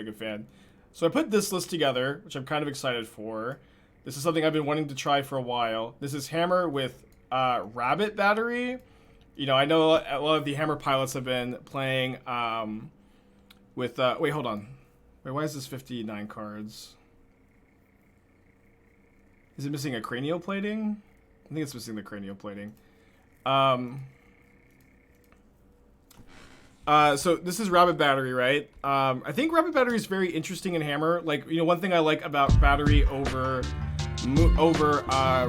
big a fan. So I put this list together, which I'm kind of excited for. This is something I've been wanting to try for a while. This is Hammer with Rabbit Battery. You know, I know a lot of the Hammer pilots have been playing with... wait, hold on. Wait, why is this 59 cards? Is it missing a Cranial Plating? I think it's missing the Cranial Plating. So this is Rabbit Battery, right? I think Rabbit Battery is very interesting in Hammer. Like, you know, one thing I like about Battery over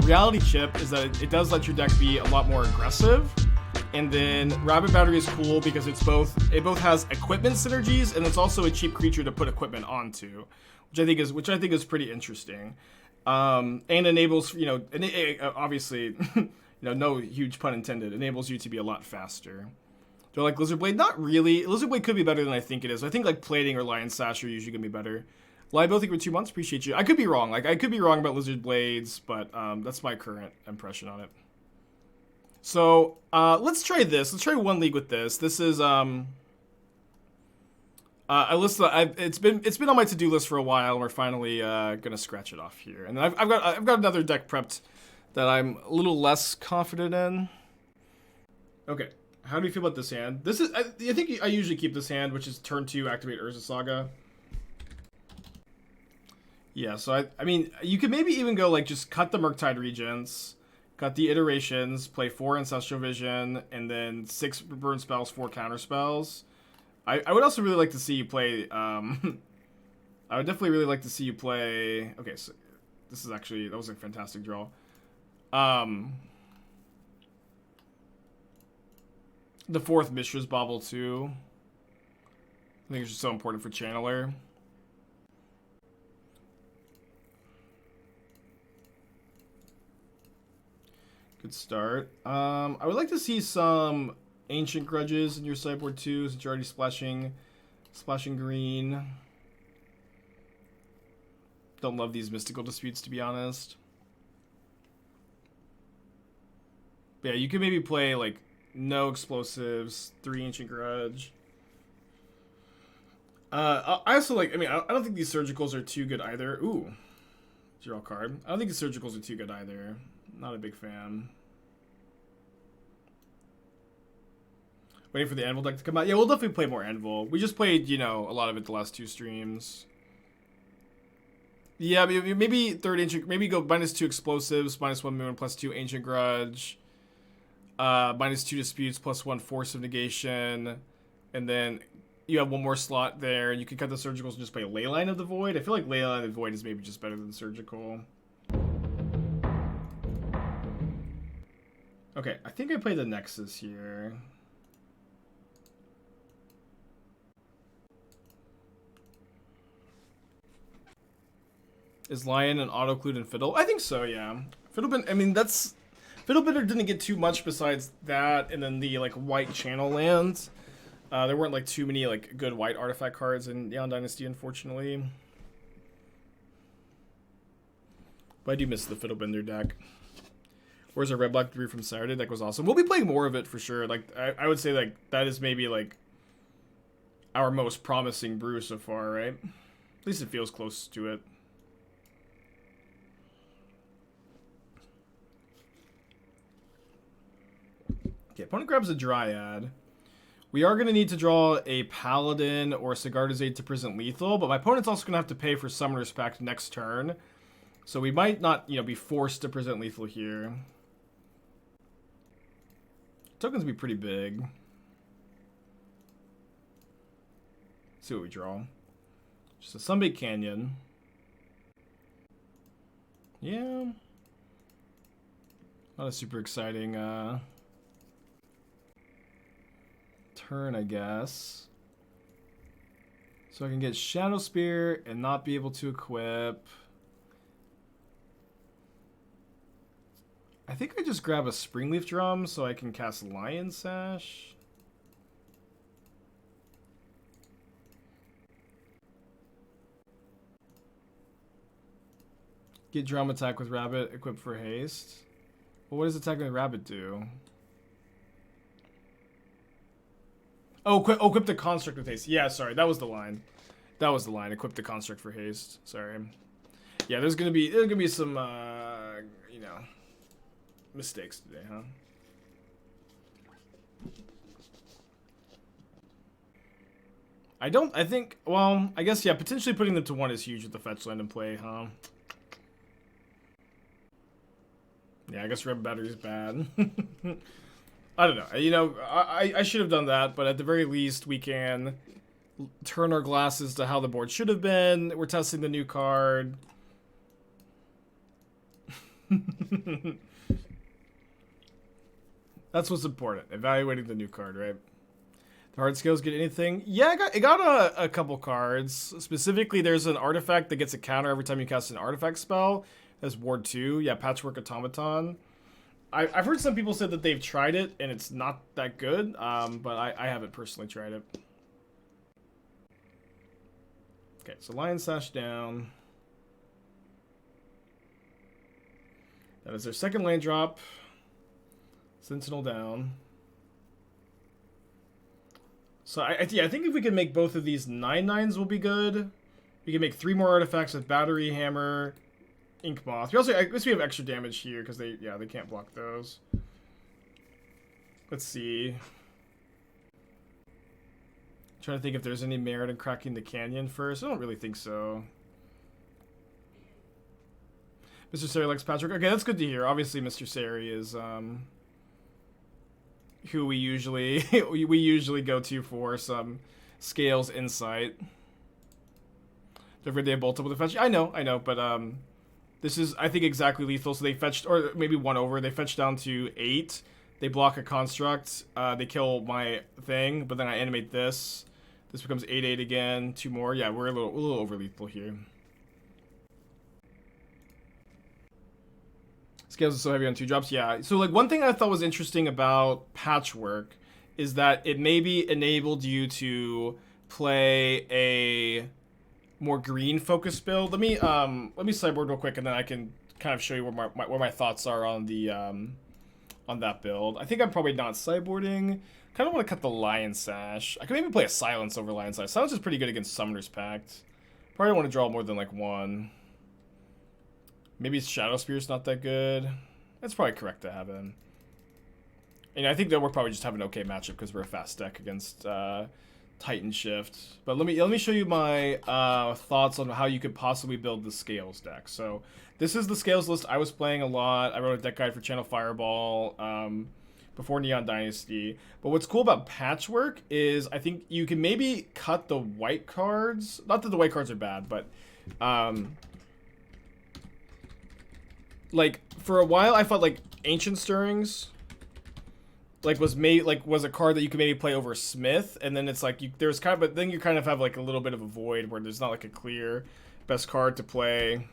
Reality Chip is that it does let your deck be a lot more aggressive. And then Rabbit Battery is cool because it both has equipment synergies, and it's also a cheap creature to put equipment onto, which I think is pretty interesting. And enables, you know, obviously, you know, no huge pun intended, enables you to be a lot faster. Do I like Lizard Blade? Not really. Lizard Blade could be better than I think it is. I think like Plating or Lion Sash are usually gonna be better. Liability for 2 months. Appreciate you. I could be wrong. Like, I could be wrong about Lizard Blades, but that's my current impression on it. So let's try this. Let's try one league with this. This is a list that it's been on my to-do list for a while, and we're finally gonna scratch it off here. And then I've got another deck prepped that I'm a little less confident in. Okay, how do you feel about this hand? This is I think I usually keep this hand, which is turn 2, activate Urza Saga. Yeah, so I mean, you could maybe even go like just cut the Murktide Regents, cut the Iterations, play 4 Ancestral Vision, and then 6 burn spells, 4 counter spells. I would also really like to see you play, I would definitely really like to see you play, okay, so this is actually, that was a fantastic draw. The 4th Mishra's Bauble too. I think it's just so important for Channeler. Good start. I would like to see some Ancient Grudges in your sideboard too, since you're already splashing green. Don't love these Mystical Disputes, to be honest. But yeah, you could maybe play like no explosives, 3 Ancient Grudge. I also like, I mean, I don't think these Surgicals are too good either. Ooh, draw card. I don't think the Surgicals are too good either. Not a big fan. Waiting for the Anvil deck to come out. Yeah, we'll definitely play more Anvil. We just played, you know, a lot of it the last 2 streams. Yeah, maybe 3rd Ancient... Maybe go -2 Explosives, -1 Moon, +2 Ancient Grudge, -2 Disputes, +1 Force of Negation, and then you have 1 more slot there, and you can cut the Surgicals and just play Leyline of the Void. I feel like Leyline of the Void is maybe just better than Surgical. Okay, I think I played the Nexus here. Is Lion an auto-clued and Fiddle? I think so, yeah. Fiddlebender, I mean, that's... Fiddlebender didn't get too much besides that, and then the, like, white channel lands. There weren't, like, too many, like, good white artifact cards in Neon Dynasty, unfortunately. But I do miss the Fiddlebender deck. Where's our Red Black Brew from Saturday? That was awesome. We'll be playing more of it for sure. Like, I would say, like, that is maybe, like, our most promising brew so far, right? At least it feels close to it. Okay, opponent grabs a Dryad. We are going to need to draw a Paladin or Sigarda's Aid to present lethal, but my opponent's also going to have to pay for Summoner's Pact next turn. So we might not, you know, be forced to present lethal here. Tokens be pretty big. Let's see what we draw. Just a Sunbaked Canyon. Yeah. Not a super exciting turn, I guess. So I can get Shadowspear and not be able to equip. I think I just grab a Springleaf Drum so I can cast Lion Sash. Get Drum attack with Rabbit, equip for haste. Well, what does attacking with Rabbit do? Oh, equip the Construct with haste. Yeah, sorry, that was the line. That was the line. Equip the construct for haste. Sorry. Yeah, there's gonna be some you know, mistakes today, huh? I think, well, I guess, yeah, potentially putting them to 1 is huge with the fetch land in play, huh? Yeah, I guess red battery is bad. I don't know. You know, I should have done that, but at the very least, we can turn our glasses to how the board should have been. We're testing the new card. That's what's important. Evaluating the new card, right? The hard skills get anything? Yeah, it got a couple cards. Specifically, there's an artifact that gets a counter every time you cast an artifact spell. That's Ward 2. Yeah, Patchwork Automaton. I've heard some people say that they've tried it, and it's not that good, but I haven't personally tried it. Okay, so Lion Sash down. That is their second land drop. Sentinel down. So yeah, I think if we can make both of these 9/9s will be good. We can make 3 more artifacts with Battery, Hammer, Inkmoth. We also, I guess we have extra damage here because they can't block those. Let's see. Trying to think if there's any merit in cracking the canyon first. I don't really think so. Mr. Sari likes Patrick. Okay, that's good to hear. Obviously, Mr. Sari is who we usually we usually go to for some scales insight. Every day bolt up with a fetch. I know, but this is, I think, exactly lethal. So they fetched, or maybe 1 over. They fetched down to 8. They block a construct. They kill my thing, but then I animate this. This becomes 8/8 again. 2 more. Yeah, we're a little over lethal here. Scales are so heavy on 2 drops. Yeah. So like one thing I thought was interesting about Patchwork is that it maybe enabled you to play a more green focused build. Let me sideboard real quick, and then I can kind of show you where my thoughts are on the on that build. I think I'm probably not sideboarding. Kind of want to cut the Lion Sash. I could maybe play a Silence over Lion Sash. Silence is pretty good against Summoner's Pact. Probably don't want to draw more than like 1. Maybe Shadowspear's not that good. That's probably correct to have in. And I think that we're probably just having an okay matchup because we're a fast deck against Titan Shift. But let me show you my thoughts on how you could possibly build the Scales deck. So this is the Scales list I was playing a lot. I wrote a deck guide for Channel Fireball before Neon Dynasty. But what's cool about Patchwork is I think you can maybe cut the white cards. Not that the white cards are bad, but like for a while I felt like Ancient Stirrings was a card that you could maybe play over Smith, and then it's like there's kind of, but then you kind of have like a little bit of a void where there's not like a clear best card to play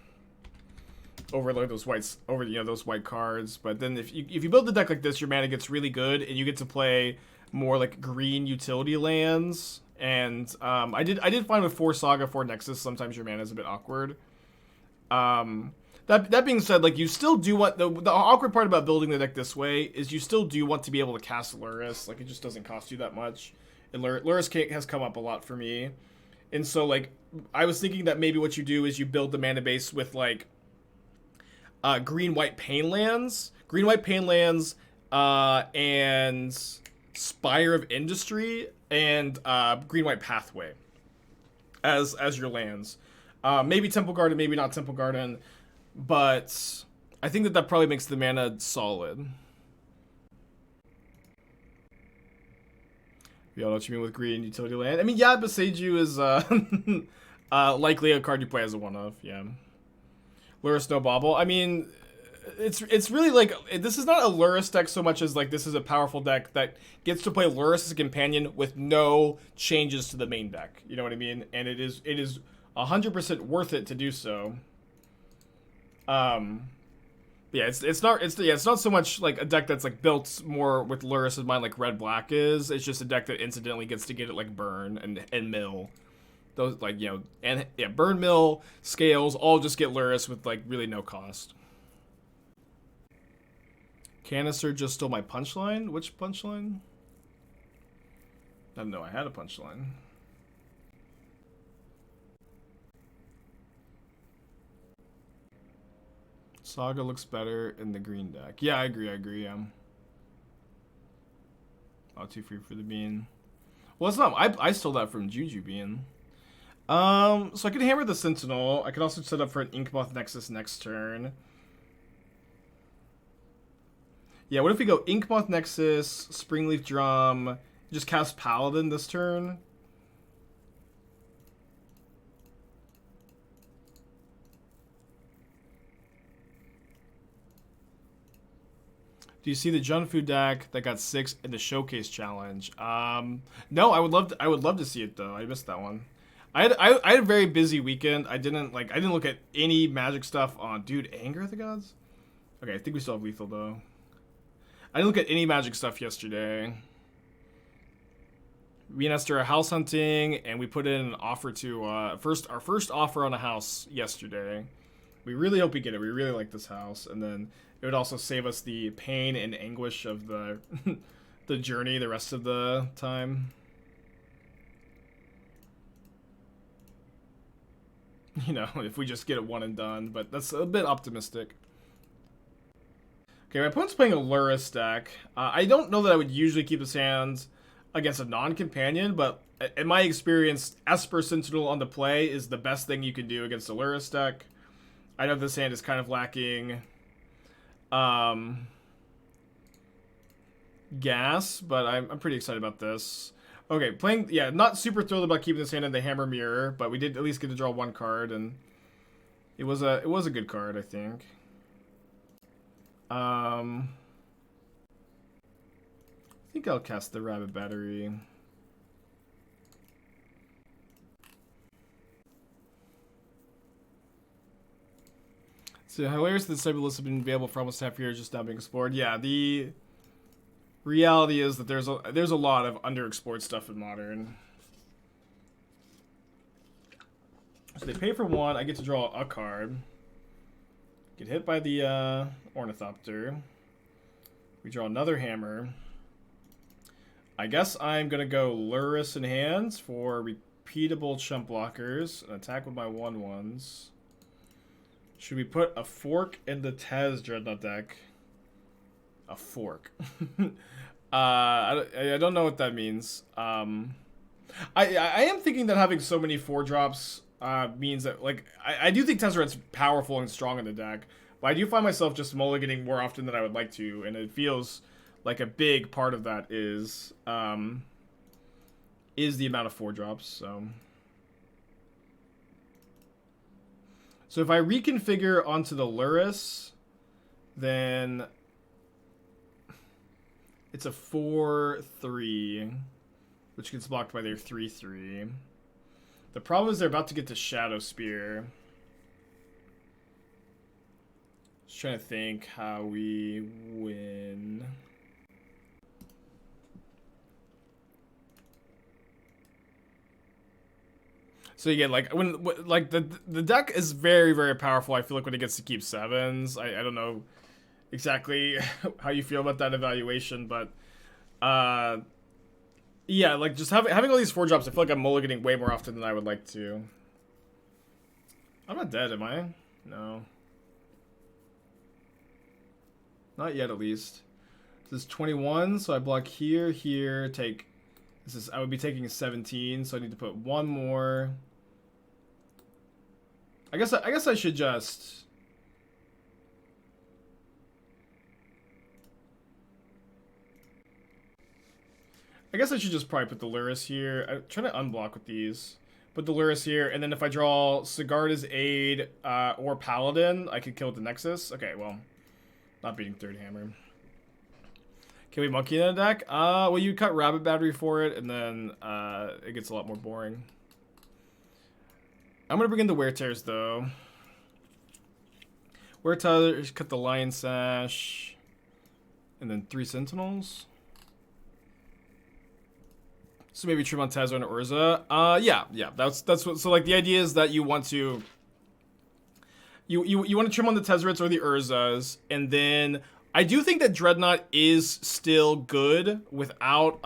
over like those those white cards. But then if you build the deck like this, your mana gets really good, and you get to play more like green utility lands. And I did find with 4 Saga, 4 Nexus, sometimes your mana is a bit awkward. That being said, like you still do want the awkward part about building the deck this way is you still do want to be able to cast Lurrus. Like it just doesn't cost you that much, and Lurrus has come up a lot for me. And so like I was thinking that maybe what you do is you build the mana base with like green-white pain lands, and Spire of Industry and green-white Pathway as your lands. Maybe Temple Garden, maybe not Temple Garden. But I think that probably makes the mana solid. You all know what you mean with green utility land. I mean, yeah, Beseiju is likely a card you play as a one-of. Yeah. Lurrus no bobble. I mean, it's really like this is not a Lurrus deck so much as like this is a powerful deck that gets to play Lurrus as a companion with no changes to the main deck. You know what I mean? And it is 100% worth it to do so. Yeah, it's not so much like a deck that's like built more with Lurrus in mind like Red Black is. It's just a deck that incidentally gets to get it like Burn and Mill. Those like, you know, and yeah, Burn, Mill, Scales all just get Lurrus with like really no cost. Canister just stole my punchline? Which punchline? I don't know, I had a punchline. Saga looks better in the green deck. Yeah, I agree, yeah. Oh, 2 free for the bean. Well, it's not. I stole that from Juju Bean. So I could hammer the Sentinel. I could also set up for an Inkmoth Nexus next turn. Yeah, what if we go Inkmoth Nexus, Springleaf Drum, just cast Paladin this turn? Do you see the Junfu deck that got 6 in the Showcase Challenge? No, I would love to see it though. I missed that one. I had a very busy weekend. I didn't look at any Magic stuff on Anger of the Gods. Okay, I think we still have lethal though. I didn't look at any Magic stuff yesterday. Me and Esther are house hunting, and we put in an offer to our first offer on a house yesterday. We really hope we get it. We really like this house, and then it would also save us the pain and anguish of the the journey the rest of the time. You know, if we just get it one and done, but that's a bit optimistic. Okay, my opponent's playing a Lurrus deck. I don't know that I would usually keep his hands against a non-companion, but in my experience, Esper Sentinel on the play is the best thing you can do against a Lurrus deck. I know this hand is kind of lacking gas, but I'm pretty excited about this. Okay, not super thrilled about keeping this hand in the Hammer Mirror, but we did at least get to draw one card, and it was a good card, I think. I think I'll cast the Rabbit Battery. So hilarious that the Cyber list has been available for almost half a year, just now being explored. Yeah, the reality is that there's a lot of underexplored stuff in Modern. So they pay for one. I get to draw a card. Get hit by the Ornithopter. We draw another hammer. I guess I'm gonna go Lurrus in hands for repeatable chump blockers and attack with my 1/1s. Should we put a fork in the Tez Dreadnought deck? A fork. I don't know what that means. I am thinking that having so many 4-drops means that, like, I do think Tezzeret's powerful and strong in the deck, but I do find myself just mulliganing more often than I would like to, and it feels like a big part of that is the amount of 4-drops. So if I reconfigure onto the Lurrus, then it's a 4/3, which gets blocked by their 3/3. The problem is they're about to get to Shadowspear. Just trying to think how we win. So again, like the deck is very, very powerful. I feel like when it gets to keep 7s, I don't know exactly how you feel about that evaluation, but yeah, like just having all these 4-drops, I feel like I'm mulliganing way more often than I would like to. I'm not dead, am I? No. Not yet, at least. This is 21, so I block here, take... I would be taking 17, so I need to put one more. I guess I should just... I guess I should just probably put the Lurrus here. I'm trying to unblock with these. Put the Lurrus here, and then if I draw Sigarda's Aid or Paladin, I could kill with the Nexus. Okay, well, not beating third hammer. Can we monkey in a deck? Well, you cut Rabbit Battery for it, and then it gets a lot more boring. I'm gonna bring in the Wear Tears though. Wear Tears, cut the Lion Sash, and then 3 Sentinels. So maybe trim on Tezzer and Urza. Yeah. That's what. So like the idea is that you want to. You want to trim on the Tezzerets or the Urzas, and then I do think that Dreadnought is still good without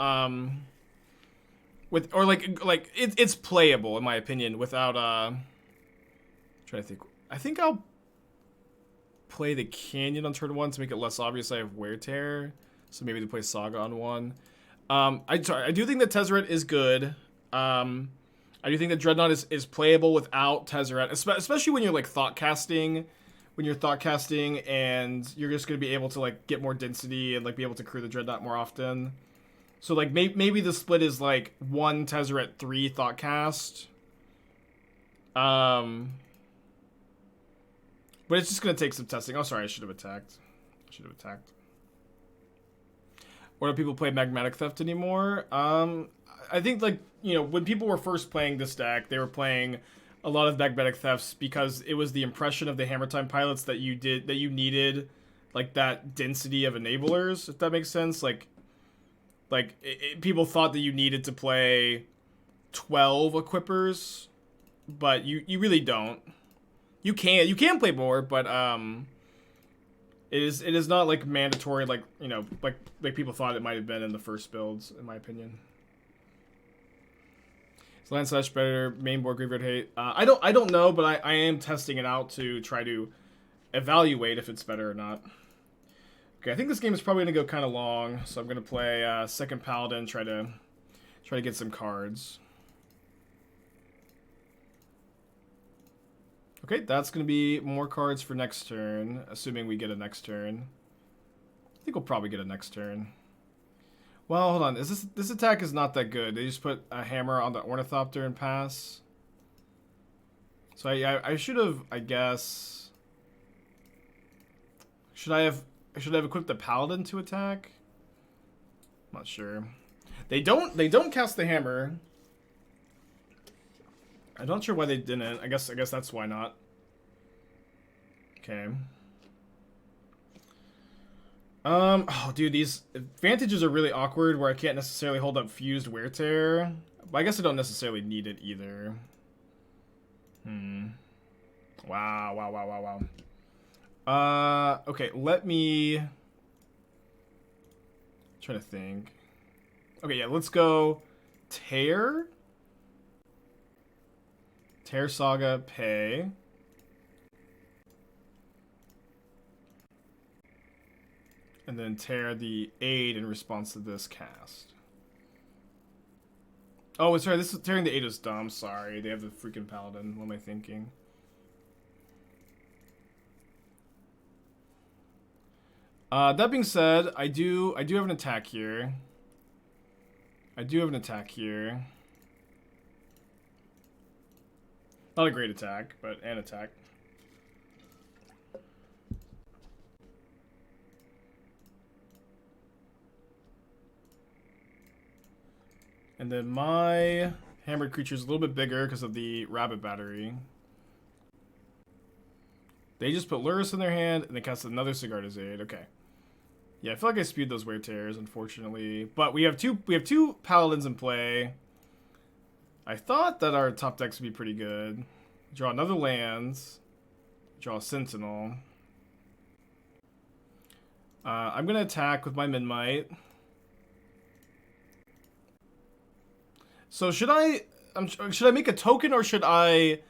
it's playable in my opinion without I'm trying to think. I think I'll play the Canyon on turn 1 to make it less obvious I have Wear Tear. So maybe to play Saga on 1. I do think that Tezzeret is good. I do think that Dreadnought is playable without Tezzeret, especially when you're like thought casting. When you're thought casting and you're just gonna be able to like get more density and like be able to crew the Dreadnought more often. So like maybe the split is like 1 Tezzeret, 3 thought cast. But it's just gonna take some testing. Oh, sorry, I should have attacked. Or do people play Magmatic Theft anymore? I think, like, you know, when people were first playing this deck, they were playing a lot of Magmatic Thefts because it was the impression of the Hammer Time pilots that you needed, like, that density of enablers, if that makes sense. People thought that you needed to play 12 equippers, but you really don't. You can play more, but it is not like mandatory, like, you know, like people thought it might have been in the first builds, in my opinion. Is Lion Sash better? Main board graveyard hate? I don't know, but I am testing it out to try to evaluate if it's better or not. Okay, I think this game is probably gonna go kind of long, so I'm gonna play second Paladin, try to get some cards. Okay, that's going to be more cards for next turn, assuming we get a next turn. I think we'll probably get a next turn. Well, hold on. This attack is not that good. They just put a hammer on the Ornithopter and pass. So I should have, I guess... Should I have equipped the Paladin to attack? I'm not sure. They don't cast the hammer. I'm not sure why they didn't. I guess that's why not. Okay. Oh, dude, these Vantages are really awkward where I can't necessarily hold up Fused Wear Tear. But I guess I don't necessarily need it either. Wow. Okay, let me... try to think. Okay, yeah, let's go Tear. Tear Saga, pay. And then tear the aid in response to this cast. Oh, sorry, this is tearing the aid is dumb. Sorry, they have the freaking Paladin. What am I thinking? That being said, I do have an attack here. Not a great attack, but an attack. And then my hammered creature is a little bit bigger because of the rabbit battery. They just put Lurrus in their hand and they cast another Sigarda's Aid. Okay. Yeah, I feel like I spewed those Wear Tears, unfortunately. But we have two Paladins in play. I thought that our top decks would be pretty good. Draw another lands. Draw a Sentinel. I'm going to attack with my Memnite. So should I make a token or should I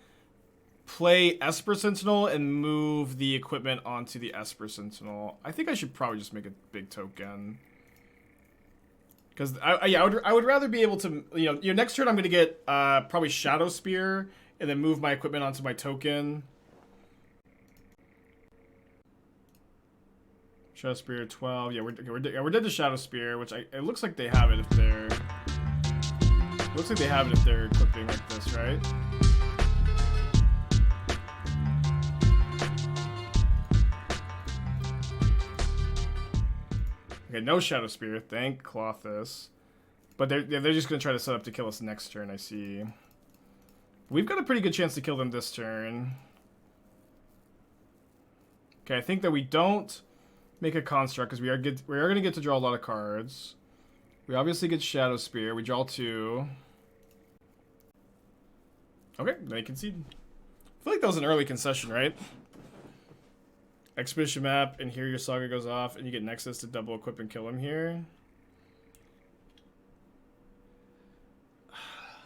play Esper Sentinel and move the equipment onto the Esper Sentinel? I think I should probably just make a big token. Because I would rather be able to, you know, next turn I'm going to get probably Shadowspear and then move my equipment onto my token. Shadowspear 12. Yeah, we're dead to Shadowspear, which it looks like they have it if they're... Looks like they have it if they're equipping like this, right? Okay, no Shadowspear. Thank Colossus. But they're just gonna try to set up to kill us next turn, I see. We've got a pretty good chance to kill them this turn. Okay, I think that we don't make a construct because we are gonna get to draw a lot of cards. We obviously get Shadowspear. We draw 2. Okay, they concede. I feel like that was an early concession, right? Expedition map, and here your Saga goes off, and you get Nexus to double equip and kill him here.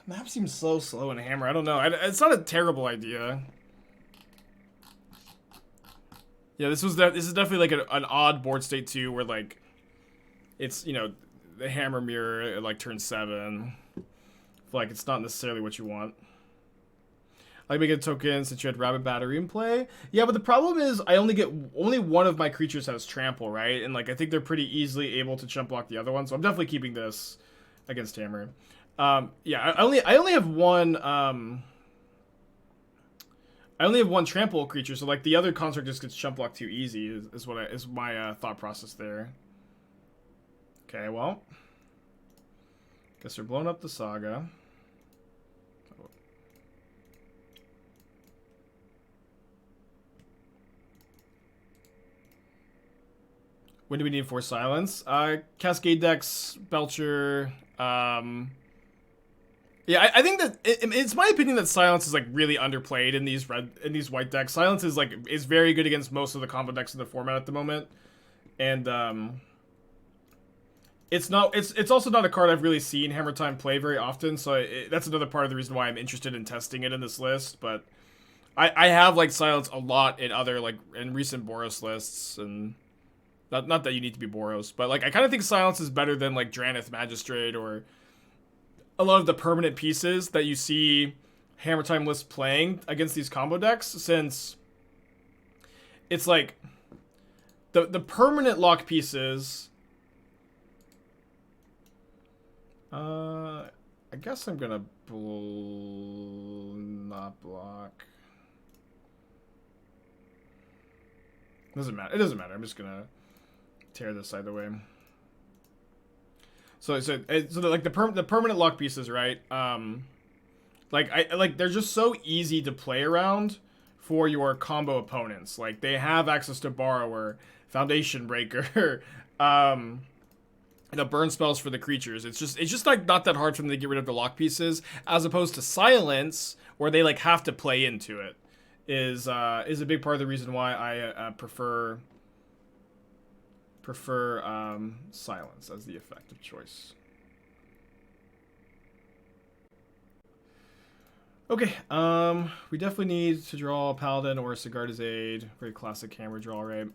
Map seems so slow in Hammer. I don't know. It's not a terrible idea. Yeah, this is definitely like an odd board state too, where like it's, you know, the hammer mirror at like turn 7. Like it's not necessarily what you want. Like make a token since you had Rabbit Battery in play. Yeah, but the problem is I only one of my creatures has trample, right? And like I think they're pretty easily able to chump block the other one, so I'm definitely keeping this against hammer. Yeah, I only have one I only have one trample creature, so like the other construct just gets chump blocked too easy is my thought process there. Okay, well, guess we're blowing up the Saga. When do we need for silence? Cascade decks, Belcher. Yeah, I think that it's my opinion that silence is like really underplayed in these white decks. Silence is very good against most of the combo decks in the format at the moment, and it's also not a card I've really seen Hammer Time play very often. So that's another part of the reason why I'm interested in testing it in this list. But I have like silence a lot in other like in recent Boros lists, and not that you need to be Boros, but like I kind of think silence is better than like Dranith Magistrate or a lot of the permanent pieces that you see Hammer Time lists playing against these combo decks, since it's like the permanent lock pieces. I guess I'm gonna not block. Doesn't matter. It doesn't matter. I'm just gonna tear this either way. So like the permanent lock pieces, right? Like they're just so easy to play around for your combo opponents. Like they have access to Borrower, Foundation Breaker, burn spells for the creatures. It's just like not that hard for them to get rid of the lock pieces, as opposed to silence, where they like have to play into it. Is a big part of the reason why I prefer silence as the effective choice. Okay, we definitely need to draw a Paladin or a Sigarda's Aid. Very classic hammer draw, right?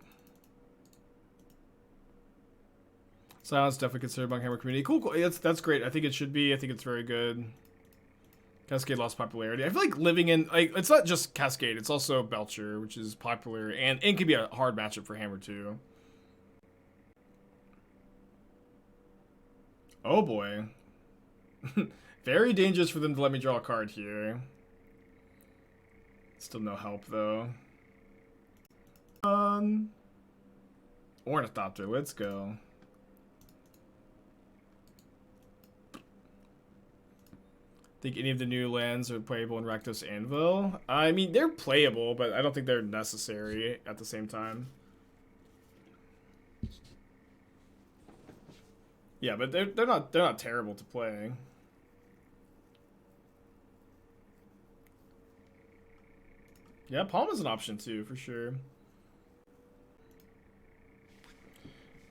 Silence definitely considered among hammer community. Cool. That's great. I think it should be. I think it's very good. Cascade lost popularity. I feel like living in, like, it's not just Cascade, it's also Belcher, which is popular, and it can be a hard matchup for hammer too. Oh boy. Very dangerous for them to let me draw a card here. Still no help though. Ornithopter, let's go. Think any of the new lands are playable in Rakdos Anvil? I mean, they're playable, but I don't think they're necessary at the same time. Yeah, but they're not terrible to play. Yeah, Palm is an option too, for sure.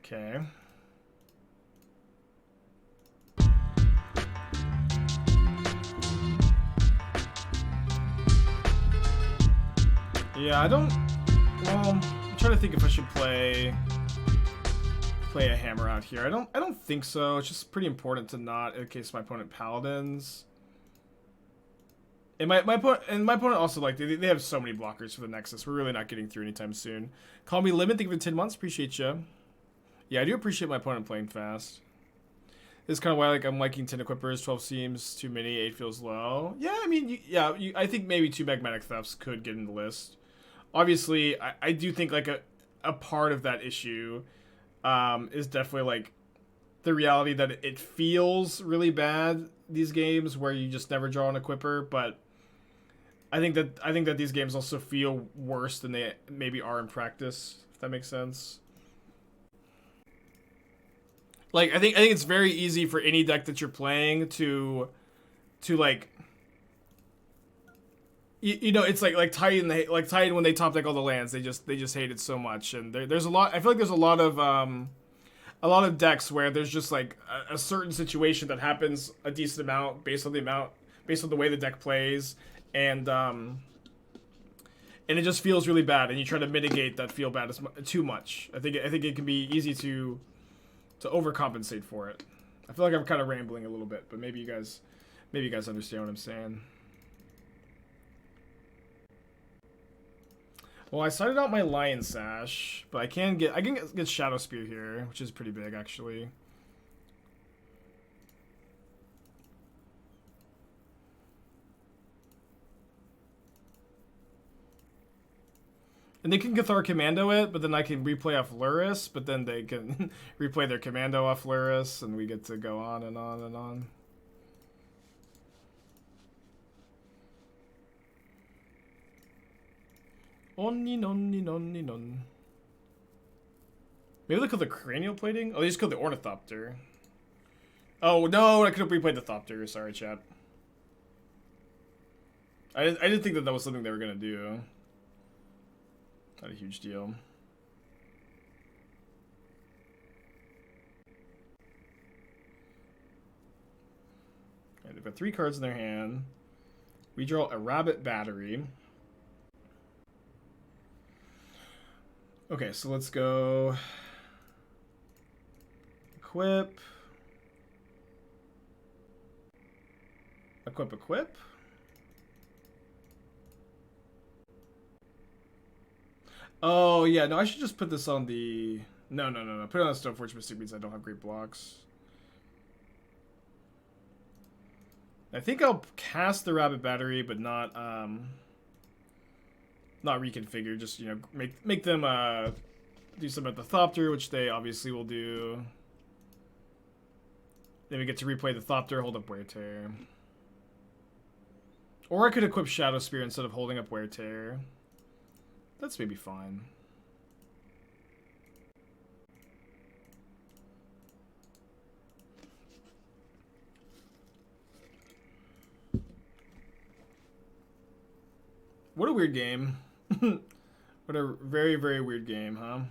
Okay. Yeah, well, I'm trying to think if I should play a hammer out here. I don't think so. It's just pretty important to not, in case my opponent Paladins. And my opponent also, like, they have so many blockers for the Nexus. We're really not getting through anytime soon. Call me Limit, thank you for 10 months. Appreciate you. Yeah, I do appreciate my opponent playing fast. This is kind of why, like, I'm liking 10 Equippers. 12 seems too many. 8 feels low. Yeah, I mean, I think maybe 2 Magmatic Thefts could get in the list. Obviously, I do think, like, a part of that issue is definitely, like, the reality that it feels really bad, these games, where you just never draw an Equipper, but I think that these games also feel worse than they maybe are in practice, if that makes sense. Like, I think it's very easy for any deck that you're playing to like, you know, it's like Titan, Titan when they top deck all the lands, they just hate it so much, and there's a lot. I feel like there's a lot of decks where there's just like a certain situation that happens a decent amount based on the way the deck plays, and and it just feels really bad, and you try to mitigate that feel bad too much. I think it can be easy to overcompensate for it. I feel like I'm kind of rambling a little bit, but maybe you guys understand what I'm saying. Well, I started out my Lion Sash, but I can get Shadowspear here, which is pretty big actually. And they can Cathar Commando it, but then I can replay off Lurrus, but then they can replay their Commando off Lurrus, and we get to go on and on and on. Onni nonni nonni non. Maybe they call the Cranial Plating? Oh, they just called the Ornithopter. Oh, no, I could have replayed the Thopter. Sorry, chat. I didn't think that was something they were going to do. Not a huge deal. Okay, they've got 3 cards in their hand. We draw a Rabbit Battery. Okay, so let's go equip. Equip. Oh, yeah, no, I should just put this on the... No. Put it on the Stoneforge Mystic means I don't have great blocks. I think I'll cast the Rabbit Battery, but not reconfigure. Just, you know, make them do some at the Thopter, which they obviously will do. Then we get to replay the Thopter, hold up Wear Tear. Or I could equip Shadowspear instead of holding up Wear Tear. That's maybe fine. What a weird game. What a very, very weird game, huh?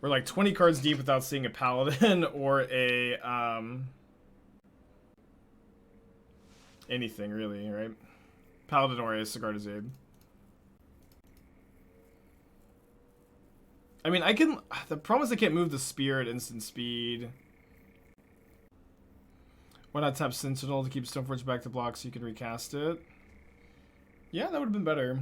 We're like 20 cards deep without seeing a Paladin or a anything really, right? Paladin or a Sigarda Zabe. I mean, I can... The problem is I can't move the spear at instant speed. Why not tap Sentinel to keep Stoneforge back to block so you can recast it? Yeah, that would have been better.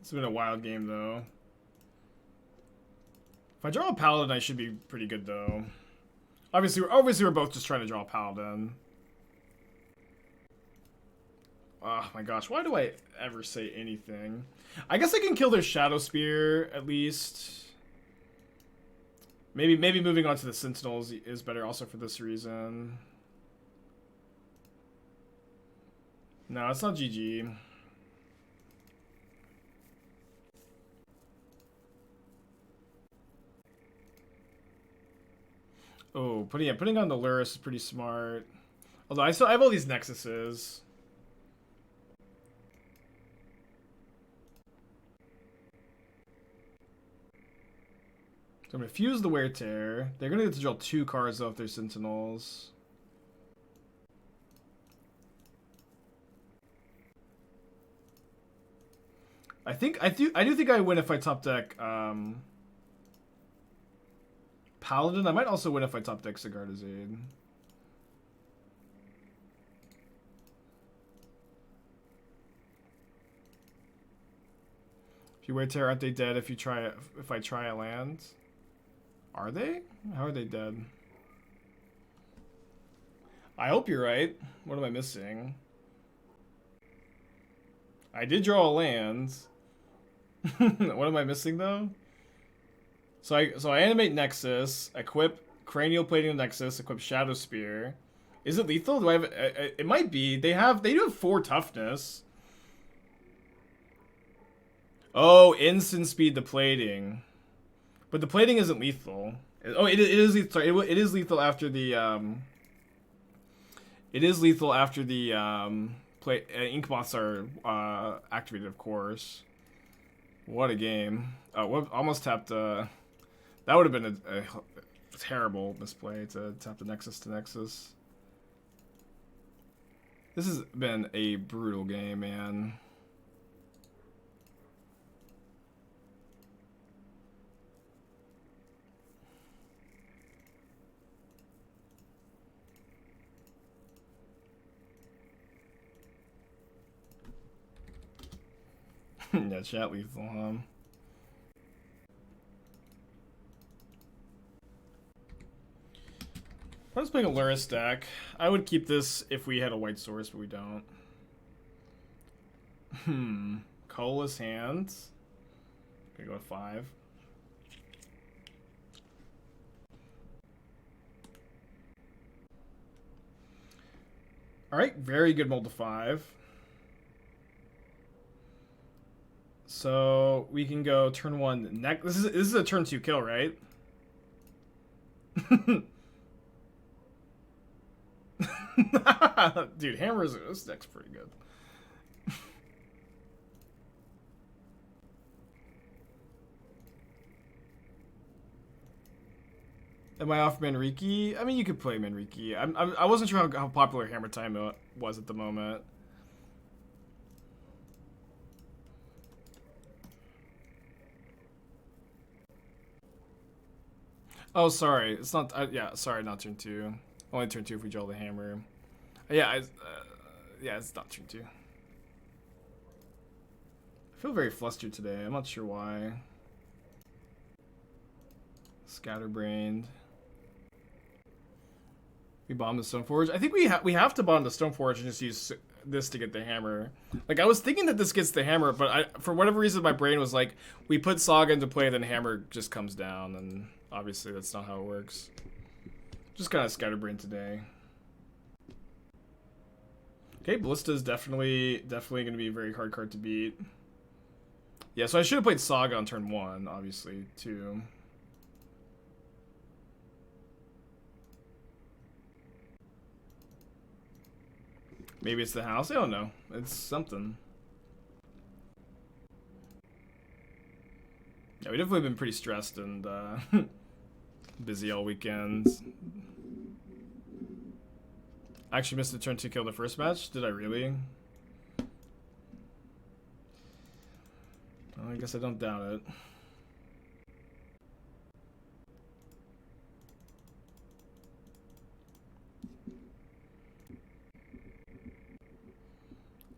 It's been a wild game, though. If I draw a Paladin, I should be pretty good, though. Obviously, we're both just trying to draw a Paladin. Oh my gosh, why do I ever say anything? I guess I can kill their Shadowspear, at least. Maybe moving on to the Sentinels is better also for this reason. No, it's not GG. Oh, putting on the Lurrus is pretty smart. Although I have all these Nexuses. So I'm going to fuse the Wear Tear. They're going to get to draw 2 cards off their Sentinels. I do think I win if I top deck Paladin. I might also win if I top deck Sigarda Zabe. If you Wear Tear, aren't they dead if I try a land? Are they? How are they dead? I hope you're right. What am I missing? I did draw a land. What am I missing though? So I animate Nexus, equip Cranial Plating Nexus, equip Shadowspear. Is it lethal? Do I have it might be. They do have 4 toughness. Oh, instant speed the plating. But the plating isn't lethal. Oh, it is lethal. Sorry, it is lethal after the It is lethal after the Inkmoths are activated, of course. What a game. Oh, whoop, almost tapped... that would have been a terrible misplay to tap the Nexus to Nexus. This has been a brutal game, man. Yeah, chat lethal, huh? I was playing a Lurrus deck. I would keep this if we had a white source, but we don't. Colorless hands. Gonna go with 5. Alright, very good mold to 5. So we can go turn 1 next. This is a turn 2 kill, right? Dude, hammers. This deck's pretty good. Am I off Manriki? I mean, you could play Manriki. I wasn't sure how popular Hammer Time was at the moment. Oh, sorry. It's not. Yeah, sorry, not turn 2. Only turn 2 if we draw the hammer. Yeah, yeah, it's not turn 2. I feel very flustered today. I'm not sure why. Scatterbrained. We bomb the Stoneforge. I think we have to bomb the Stoneforge and just use this to get the hammer. Like, I was thinking that this gets the hammer, but for whatever reason my brain was like, we put Saga into play, then hammer just comes down, and obviously that's not how it works. Just kind of scatterbrained today. Okay, Ballista is definitely going to be a very hard card to beat. Yeah, so I should have played Saga on turn 1, obviously, too. Maybe it's the house. I don't know. It's something. Yeah, we've definitely been pretty stressed and busy all weekend. I actually missed the turn 2 kill the first match. Did I really? Well, I guess I don't doubt it.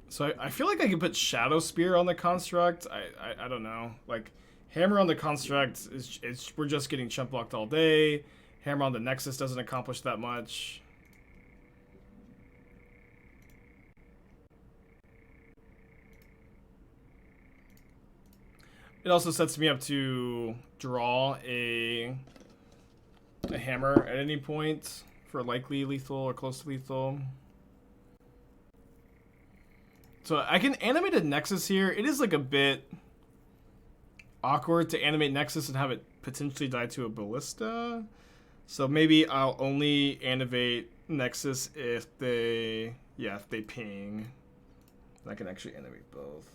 So I feel like I could put Shadowspear on the construct. I don't know. Like, hammer on the construct is we're just getting chump blocked all day. Hammer on the Nexus doesn't accomplish that much. It also sets me up to draw a hammer at any point for likely lethal or close to lethal. So I can animate a Nexus here. It is like a bit awkward to animate Nexus and have it potentially die to a Ballista. So maybe I'll only animate Nexus if they ping. I can actually animate both.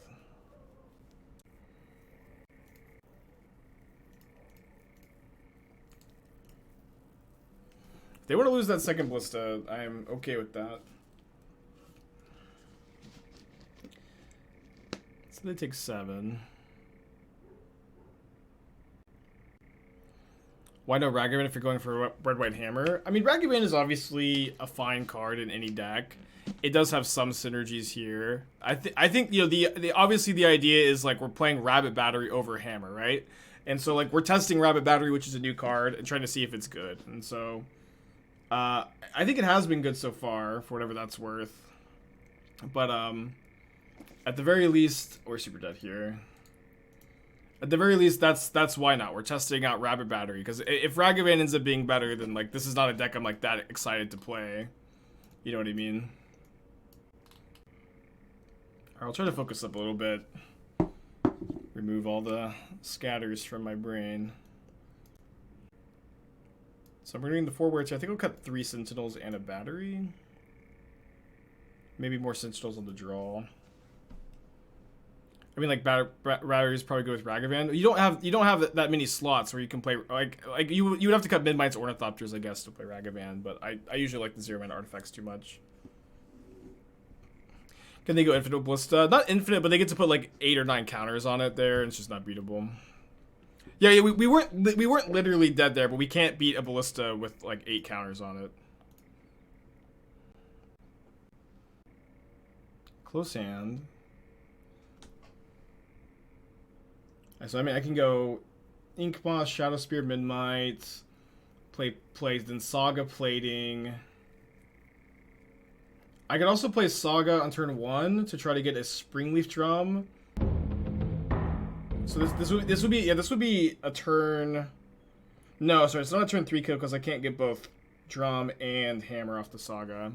If they want to lose that second Ballista, I'm okay with that. So they take 7. Why no Ragavan if you're going for a red-white hammer? I mean, Ragavan is obviously a fine card in any deck. It does have some synergies here. I think you know the obviously the idea is like we're playing Rabbit Battery over Hammer, right? And so like we're testing Rabbit Battery, which is a new card, and trying to see if it's good. And so I think it has been good so far for whatever that's worth. But at the very least, or Super Dead here. At the very least, that's why not. We're testing out Rabbit Battery, because if Ragavan ends up being better, then like this is not a deck I'm like that excited to play. You know what I mean? Alright, I'll try to focus up a little bit. Remove all the scatters from my brain. So I'm reading the 4 words. I think I'll cut 3 Sentinels and a battery. Maybe more Sentinels on the draw. I mean, like batteries probably go with Ragavan. You don't have that many slots where you can play like you would have to cut Midnight's Ornithopters, I guess, to play Ragavan. But I usually like the 0-mana artifacts too much. Can they go Infinite Ballista? Not infinite, but they get to put like 8 or 9 counters on it there, and it's just not beatable. Yeah, we weren't literally dead there, but we can't beat a Ballista with like 8 counters on it. Close hand. So I mean, I can go Inkmoth, Shadowspear, Memnite, play then Saga Plating. I could also play Saga on turn 1 to try to get a Springleaf Drum. So this would be a turn. No, sorry, it's not a turn 3 kill because I can't get both Drum and Hammer off the Saga.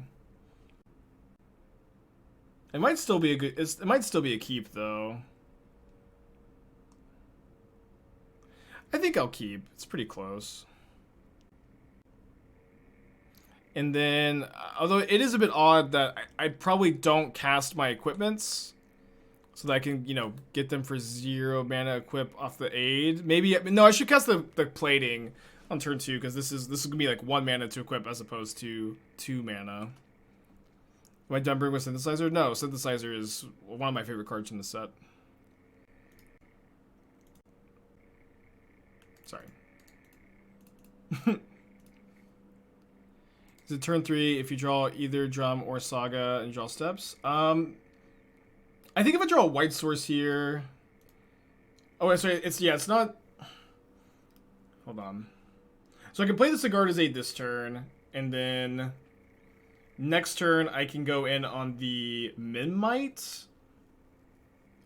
It might still be it might still be a keep though. I think I'll keep. It's pretty close. And then, although it is a bit odd that I probably don't cast my equipments, so that I can, you know, get them for 0 mana equip off the aid. Maybe no, I should cast the plating on turn 2 because this is gonna be like 1 mana to equip as opposed to 2 mana. Am I done brewing with Synthesizer? No, Synthesizer is one of my favorite cards in the set. Sorry. Is it turn 3 if you draw either Drum or Saga and draw steps? I think if I draw a white source here... Oh, sorry, it's not... Hold on. So I can play the Sigarda's Aid this turn, and then... Next turn, I can go in on the Memnite.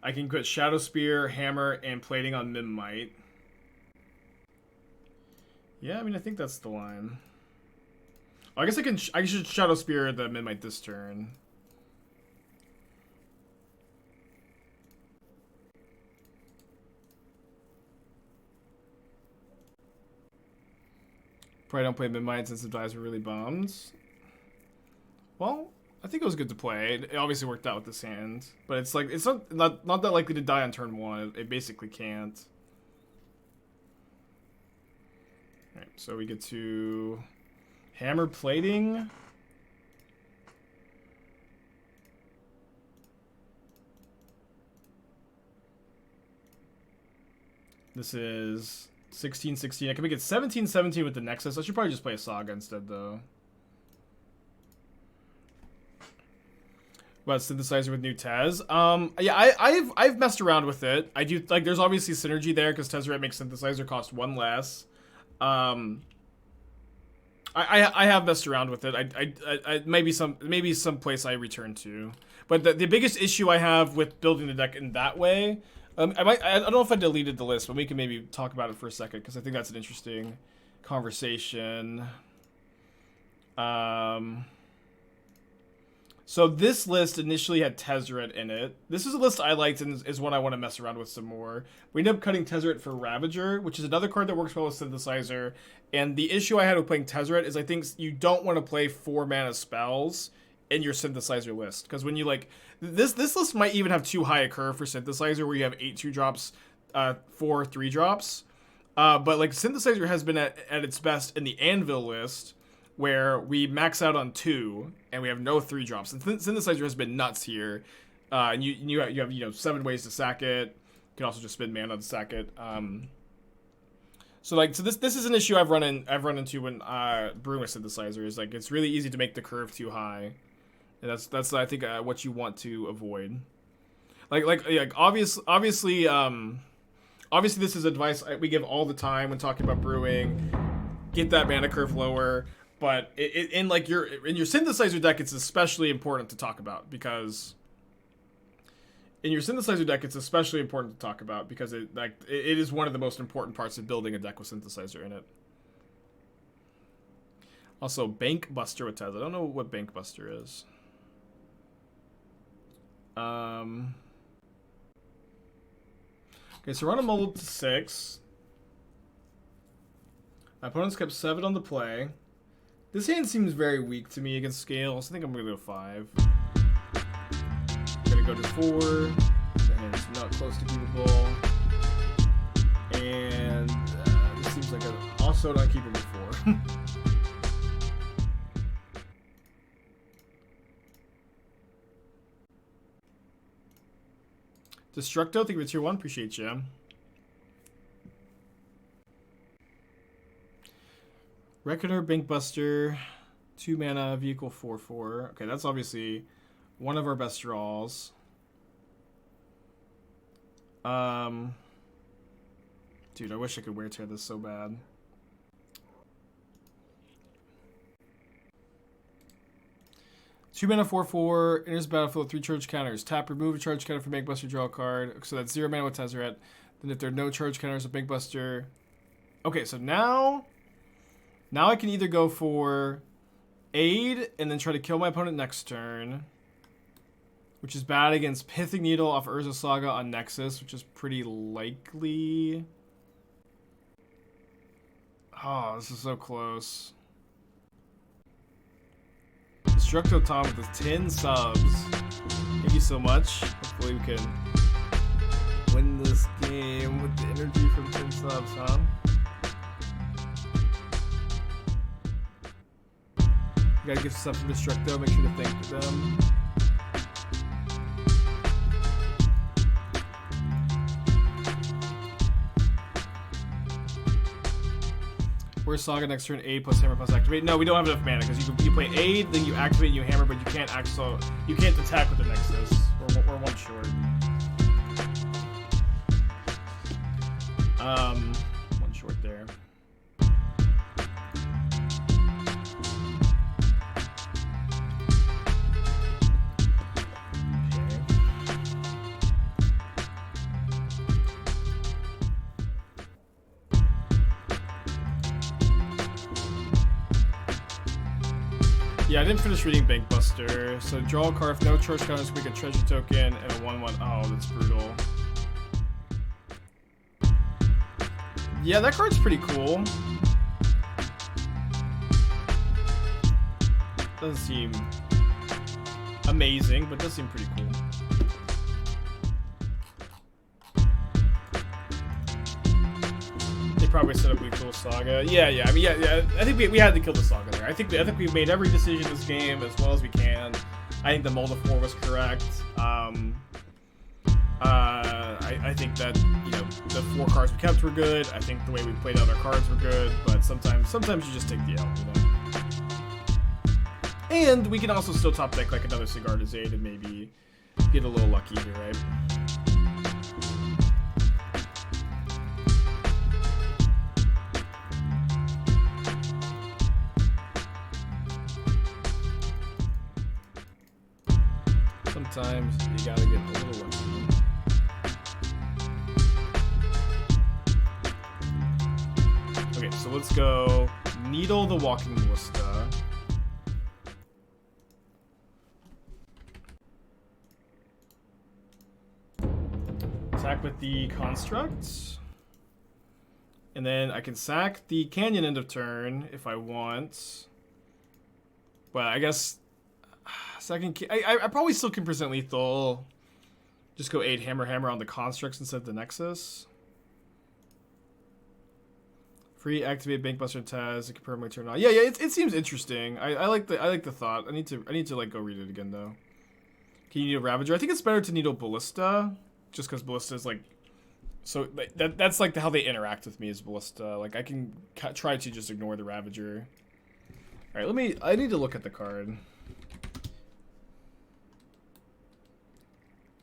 I can put Shadowspear, Hammer, and Plating on Memnite. Yeah, I mean, I think that's the line. Oh, I guess I should Shadowspear the Memnite this turn. Probably don't play Memnite since the dies were really bummed. Well, I think it was good to play. It obviously worked out with this hand, but it's like it's not that likely to die on turn 1. It basically can't. All right, so we get to Hammer Plating. This is 16-16. I can make it 17-17 with the Nexus. I should probably just play a Saga instead, though. What, Synthesizer with new Tez? Yeah, I've messed around with it. I do like. There's obviously synergy there because Tezzeret makes Synthesizer cost 1 less. I have messed around with it. I maybe some place I return to. But the biggest issue I have with building the deck in that way, I don't know if I deleted the list, but we can maybe talk about it for a second because I think that's an interesting conversation. So this list initially had Tezzeret in it. This is a list I liked and is one I want to mess around with some more. We ended up cutting Tezzeret for Ravager, which is another card that works well with Synthesizer. And the issue I had with playing Tezzeret is I think you don't want to play 4 mana spells in your Synthesizer list. Because when you like... This list might even have too high a curve for Synthesizer where you have 8 2-drops, 4 3-drops. But like Synthesizer has been at its best in the Anvil list, where we max out on 2 and we have no 3-drops. And Synthesizer has been nuts here. And you have 7 ways to sack it. You can also just spend mana to sack it. So this is an issue I've run into when brewing with Synthesizer. Is like it's really easy to make the curve too high, and that's I think what you want to avoid. Obviously this is advice we give all the time when talking about brewing. Get that mana curve lower. But in your Synthesizer deck, it's especially important to talk about because it is one of the most important parts of building a deck with Synthesizer in it. Also, Bank Buster with Tez. I don't know what Bank Buster is. Okay, so run a mold to 6. My opponent's kept 7 on the play. This hand seems very weak to me against scale, so I think I'm going to go 5. go to 4. And it's not close to keepable. And this seems like also not keepable 4. Destructo, thank you for tier 1. Appreciate you. Reckoner, Bankbuster, 2 mana, vehicle 4/4. Okay, that's obviously one of our best draws. Dude, I wish I could wear tear this so bad. Two mana 4/4, enters the battlefield with 3 charge counters. Tap, remove a charge counter from Bankbuster, draw a card. So that's 0 mana with Tezzeret. Then if there are no charge counters with Bankbuster. Okay, so now I can either go for aid and then try to kill my opponent next turn, which is bad against Pithing Needle off Urza Saga on Nexus, which is pretty likely. Oh, this is so close. Destructo Tom with the 10 subs. Thank you so much. Hopefully we can win this game with the energy from 10 subs, huh? You gotta give stuff from Destructo, make sure to thank them. Where's Saga next turn? Aid plus hammer plus activate. No, we don't have enough mana because you play aid, then you activate, you hammer, but you can't you can't attack with the Nexus. We're one short. One short there. Yeah, I didn't finish reading Bankbuster. So draw a card, if no charge counters, make a treasure token, and a 1/1. Oh, that's brutal. Yeah, that card's pretty cool. Doesn't seem amazing, but does seem pretty cool. Probably set up a cool Saga. Yeah. I mean, yeah. I think we had to kill the Saga there. I think we made every decision in this game as well as we can. I think the Mold of 4 was correct. I think that, you know, the 4 cards we kept were good. I think the way we played out our cards were good. But sometimes you just take the L, you know. And we can also still top deck like another Sigarda's Aid and maybe get a little lucky here, right? Sometimes you gotta get a little lucky. Okay, so let's go Needle the Walking Ballista. Attack with the Construct. And then I can sack the Canyon end of turn if I want. But I guess second, I probably still can present lethal. Just go 8 hammer on the constructs instead of the Nexus. Free activate Bankbuster and Taz. It can permanently turn on. Yeah. It seems interesting. I like the thought. I need to like go read it again though. Can you needle Ravager? I think it's better to needle Ballista, just because Ballista is like, so that's like how they interact with me as Ballista. Like I can try to just ignore the Ravager. All right, I need to look at the card.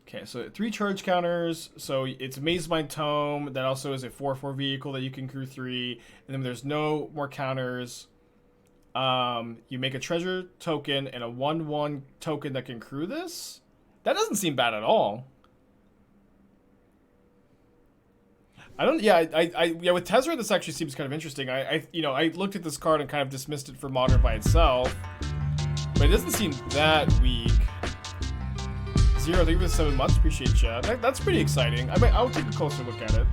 Okay, so 3 charge counters. So it's Mazemind Tome. That also is a 4/4 vehicle that you can crew 3. And then there's no more counters. You make a treasure token and a 1/1 token that can crew this. That doesn't seem bad at all. Yeah, with Tezzeret, this actually seems kind of interesting. I looked at this card and kind of dismissed it for Modern by itself, but it doesn't seem that weak. 0, thank you for the 7 months. Appreciate you. That's pretty exciting. I'll take a closer look at it.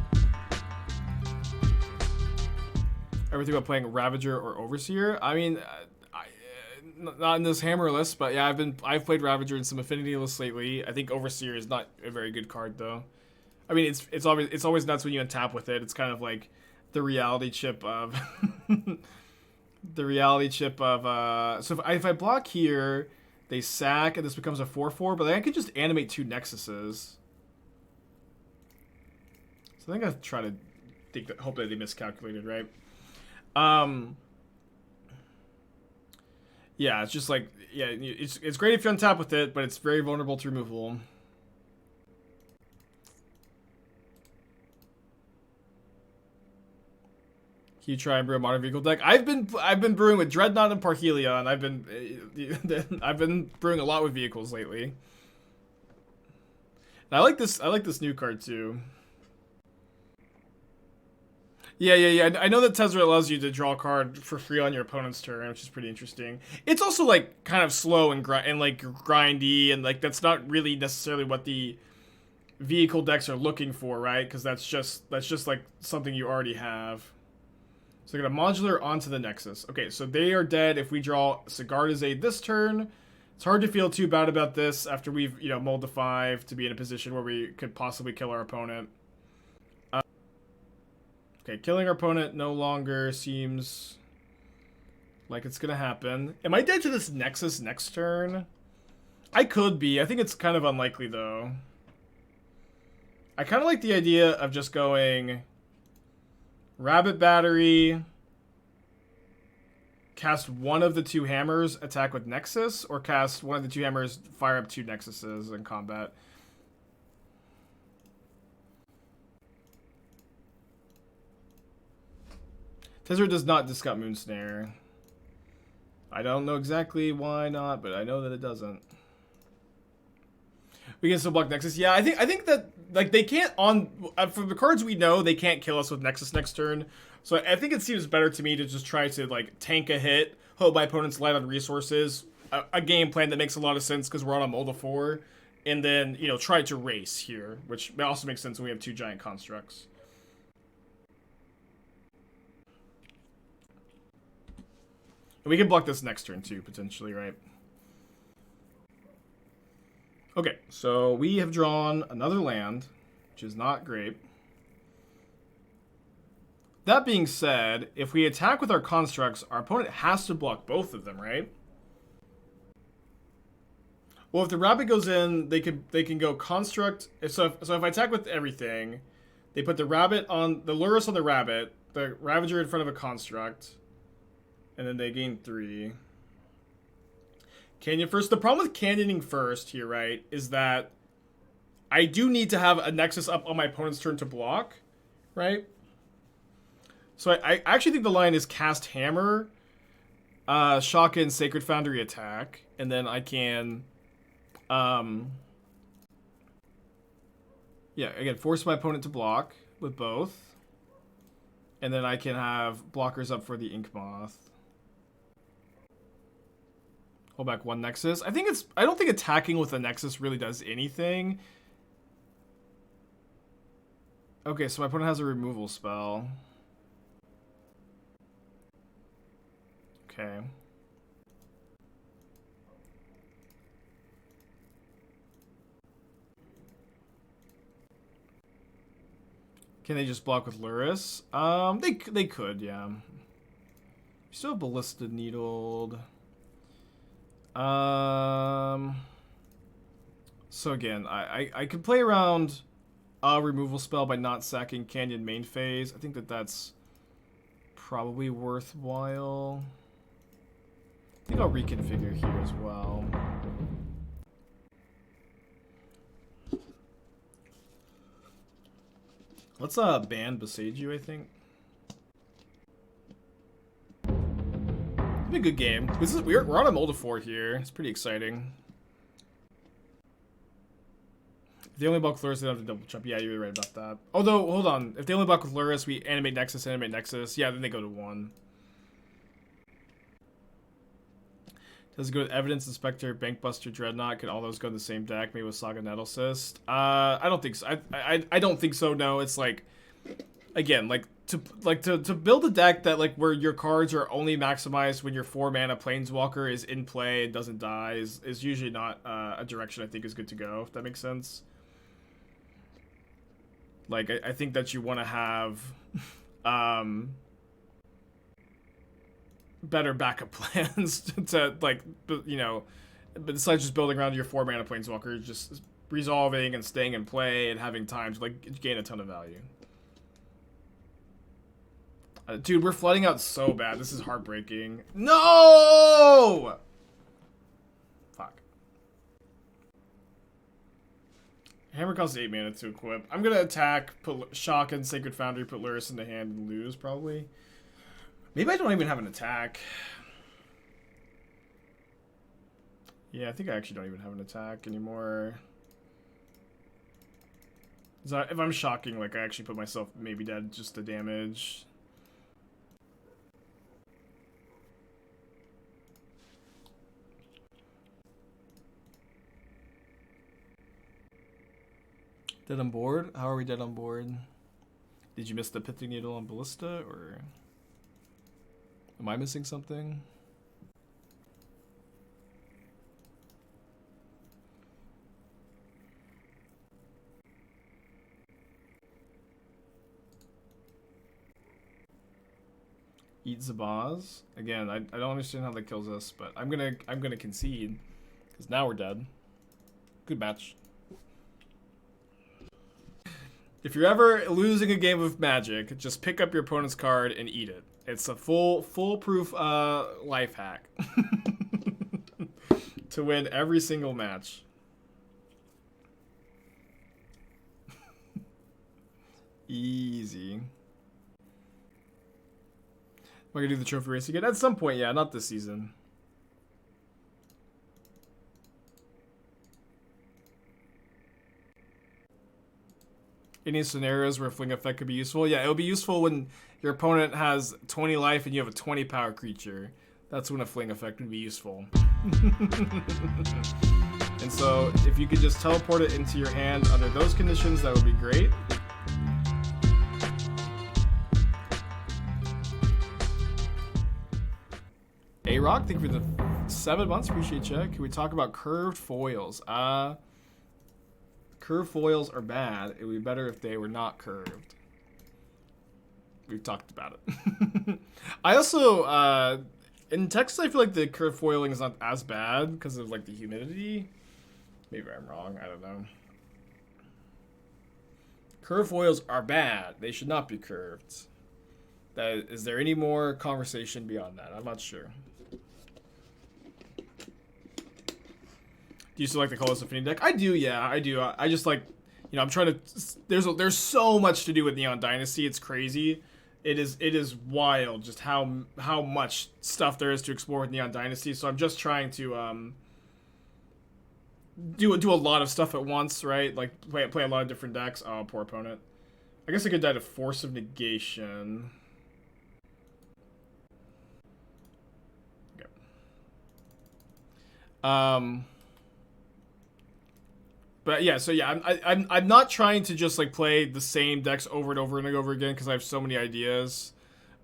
Everything about playing Ravager or Overseer. I mean, not in this hammer list, but yeah, I've played Ravager in some affinity lists lately. I think Overseer is not a very good card though. I mean, it's always nuts when you untap with it. It's kind of like the reality chip of the reality chip of. So if I block here, they sack and this becomes a 4/4. But then I could just animate 2 Nexuses. So I think I try to hope that they miscalculated, right? Yeah, it's just like, yeah, it's great if you're on top with it, but it's very vulnerable to removal. Can you try and brew a modern vehicle deck? I've been brewing with Dreadnought and Parhelia, and I've been brewing a lot with vehicles lately. And I like this new card too. Yeah. I know that Tezzeret allows you to draw a card for free on your opponent's turn, which is pretty interesting. It's also like kind of slow and like grindy, and like that's not really necessarily what the vehicle decks are looking for, right? Because that's just like something you already have. So I got a modular onto the Nexus. Okay, so they are dead if we draw Sigarda's Aid this turn. It's hard to feel too bad about this after we've mulled the 5 to be in a position where we could possibly kill our opponent. Okay, killing our opponent no longer seems like it's gonna happen. Am I dead to this Nexus next turn? I could be. I think it's kind of unlikely, though. I kind of like the idea of just going Rabbit Battery, cast one of the 2 hammers, attack with Nexus, or cast one of the 2 hammers, fire up 2 Nexuses in combat. Tezzeret does not discount Moonsnare. I don't know exactly why not, but I know that it doesn't. We can still block Nexus. Yeah, I think that like they can't from the cards we know they can't kill us with Nexus next turn. So I think it seems better to me to just try to like tank a hit, hope my opponent's light on resources, a game plan that makes a lot of sense because we're on a Molda 4, and then try to race here, which also makes sense when we have 2 giant constructs. And we can block this next turn too, potentially, right? Okay, so we have drawn another land, which is not great. That being said, if we attack with our constructs, our opponent has to block both of them, right? Well, if the rabbit goes in, they can go construct. So if I attack with everything, they put the rabbit on the Lurrus on the Ravager in front of a construct. And then they gain 3. Canyon first. The problem with canyoning first here, right, is that I do need to have a Nexus up on my opponent's turn to block, right? So I actually think the line is cast Hammer, Shotgun, Sacred Foundry attack, and then I can, yeah, again, force my opponent to block with both. And then I can have blockers up for the Inkmoth. Hold back 1 Nexus. I don't think attacking with a Nexus really does anything. Okay, so my opponent has a removal spell. Okay. Can they just block with Lurrus? They could, yeah. We still have Ballista Needled. So again, I could play around a removal spell by not sacking Canyon main phase. I think that's probably worthwhile. I think I'll reconfigure here as well. Let's ban Beseiju, I think. It'll be a good game. We're on a Molda 4 here. It's pretty exciting. If they only block Lurrus, they don't have to double jump. Yeah, you're right about that. Although, hold on. If they only block with Lurrus, we animate Nexus. Yeah, then they go to 1. Does it go with Evidence Inspector, Bankbuster, Dreadnought? Can all those go in the same deck? Maybe with Saga Nettlecyst? I don't think so. I don't think so. No, it's like again, to build a deck that like where your cards are only maximized when your 4 mana planeswalker is in play and doesn't die is usually not a direction I think is good to go, if that makes sense. Like I think that you want to have better backup plans to like, you know, besides just building around your 4 mana planeswalker, just resolving and staying in play and having time to like gain a ton of value. Dude, we're flooding out so bad. This is heartbreaking. No! Fuck. Hammer costs 8 mana to equip. I'm gonna attack, put Shock and Sacred Foundry, put Lurrus in the hand and lose, probably. Maybe I don't even have an attack. Yeah, I think I actually don't even have an attack anymore. So if I'm shocking, like, I actually put myself maybe dead just to damage. Dead on board? How are we dead on board? Did you miss the Pithing Needle on Ballista, or am I missing something? Eat Zabaz. Again, I don't understand how that kills us, but I'm gonna concede because now we're dead. Good match. If you're ever losing a game of Magic, just pick up your opponent's card and eat it. It's a foolproof life hack to win every single match. Easy. Am I gonna do the trophy race again? At some point, yeah, not this season. Any scenarios where Fling Effect could be useful? Yeah, it'll be useful when your opponent has 20 life and you have a 20 power creature. That's when a Fling Effect would be useful. And so, if you could just teleport it into your hand under those conditions, that would be great. A-Rock, thank you for the 7 months. Appreciate you. Can we talk about curved foils? Curved foils are bad. It would be better if they were not curved. We've talked about it. I also, in Texas, I feel like the curved foiling is not as bad because of like the humidity. Maybe I'm wrong. I don't know. Curved foils are bad. They should not be curved. Is there any more conversation beyond that? I'm not sure. Do you still like the Colossus Affinity deck? I do, yeah, I do. I just like, you know, I'm trying to. There's so much to do with Neon Dynasty. It's crazy. It is wild just how much stuff there is to explore with Neon Dynasty. So I'm just trying to do a lot of stuff at once, right? Like play a lot of different decks. Oh, poor opponent. I guess I could die to Force of Negation. Okay. But yeah, so yeah, I'm not trying to just like play the same decks over and over and over again because I have so many ideas.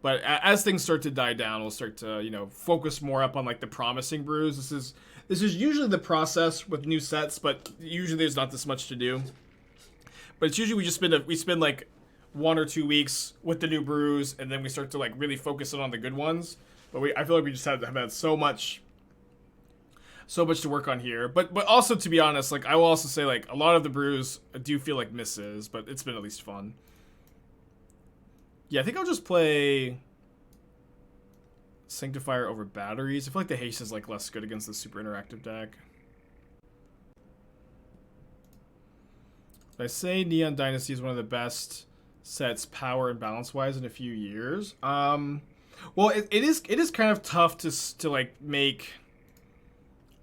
But as things start to die down, we'll start to, you know, focus more up on like the promising brews. This is usually the process with new sets, but usually there's not this much to do. But it's usually we spend like 1 or 2 weeks with the new brews, and then we start to like really focus in on the good ones. But I feel like we just have had so much to work on here, but also, to be honest, like I will also say, like a lot of the brews do feel like misses, but it's been at least fun. Yeah, I think I'll just play Sanctifier over batteries. I feel like the haste is like less good against the super interactive deck. I say Neon Dynasty is one of the best sets power and balance wise in a few years. Well, it is kind of tough to like make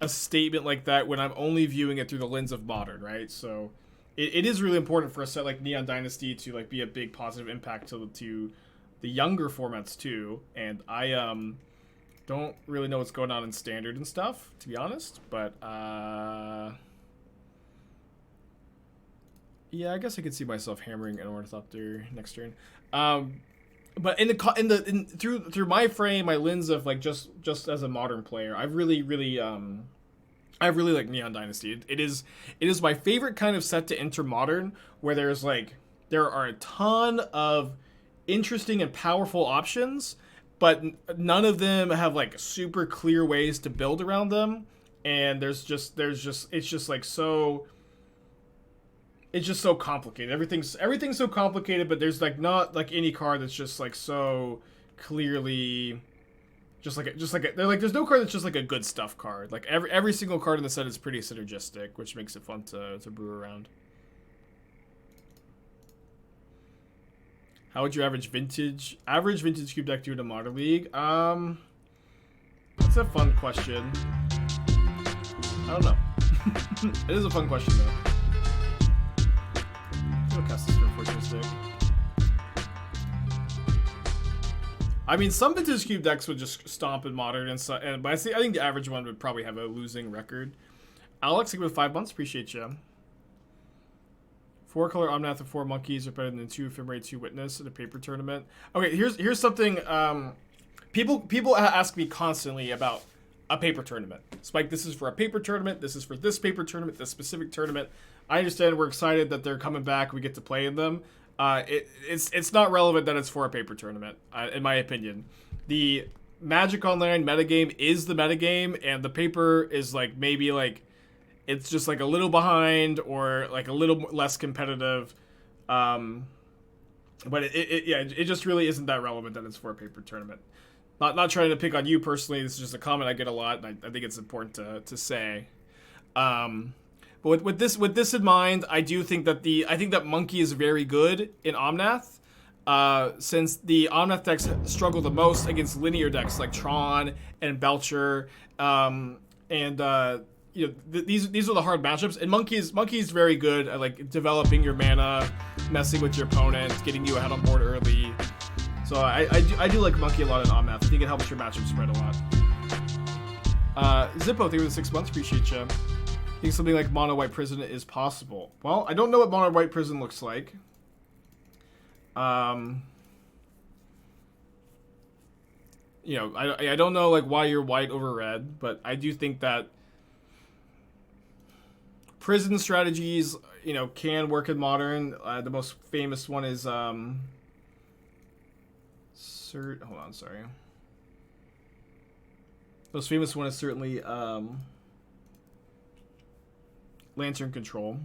a statement like that when I'm only viewing it through the lens of modern, right? So it is really important for a set like Neon Dynasty to like be a big positive impact to the younger formats too. And I don't really know what's going on in standard and stuff, to be honest, but Yeah, I guess I could see myself hammering an Ornithopter next turn. But through my frame, my lens of like just as a modern player, I really like Neon Dynasty. It is my favorite kind of set to enter modern, where there are a ton of interesting and powerful options, but none of them have like super clear ways to build around them, and it's just so complicated. Everything's so complicated, but there's like not like any card that's just like so clearly there's no card that's just like a good stuff card. Like every single card in the set is pretty synergistic, which makes it fun to brew around. How would you average vintage cube deck do in a modern league? It's a fun question. I don't know. It is a fun question though. I'll cast this Stoneforge Mystic. I mean, some vintage cube decks would just stomp in modern, but I think the average one would probably have a losing record. Alex, with 5 months, appreciate you. 4-color Omnath and 4 monkeys are better than 2 Ephemerate, 2 Witness in a paper tournament. Okay, here's something. People ask me constantly about a paper tournament. Spike, this is for a paper tournament. This is for this paper tournament, this specific tournament. I understand we're excited that they're coming back. We get to play in them. It's not relevant that it's for a paper tournament, in my opinion. The Magic Online metagame is the metagame, and the paper is like maybe like it's just like a little behind or like a little less competitive. But it just really isn't that relevant that it's for a paper tournament. Not trying to pick on you personally. This is just a comment I get a lot, and I think it's important to say. But with this in mind, I do think that Monkey is very good in Omnath, since the Omnath decks struggle the most against linear decks like Tron and Belcher, these are the hard matchups. And Monkey is very good at like developing your mana, messing with your opponent, getting you ahead on board early. So I do like Monkey a lot in Omnath. I think it helps your matchup spread a lot. Zippo, thank you for the 6 months. Appreciate you. I think something like Mono White Prison is possible. Well, I don't know what Mono White Prison looks like. I don't know like why you're white over red, but I do think that prison strategies, can work in modern. The most famous one is hold on, sorry. Most famous one is certainly Lantern Control.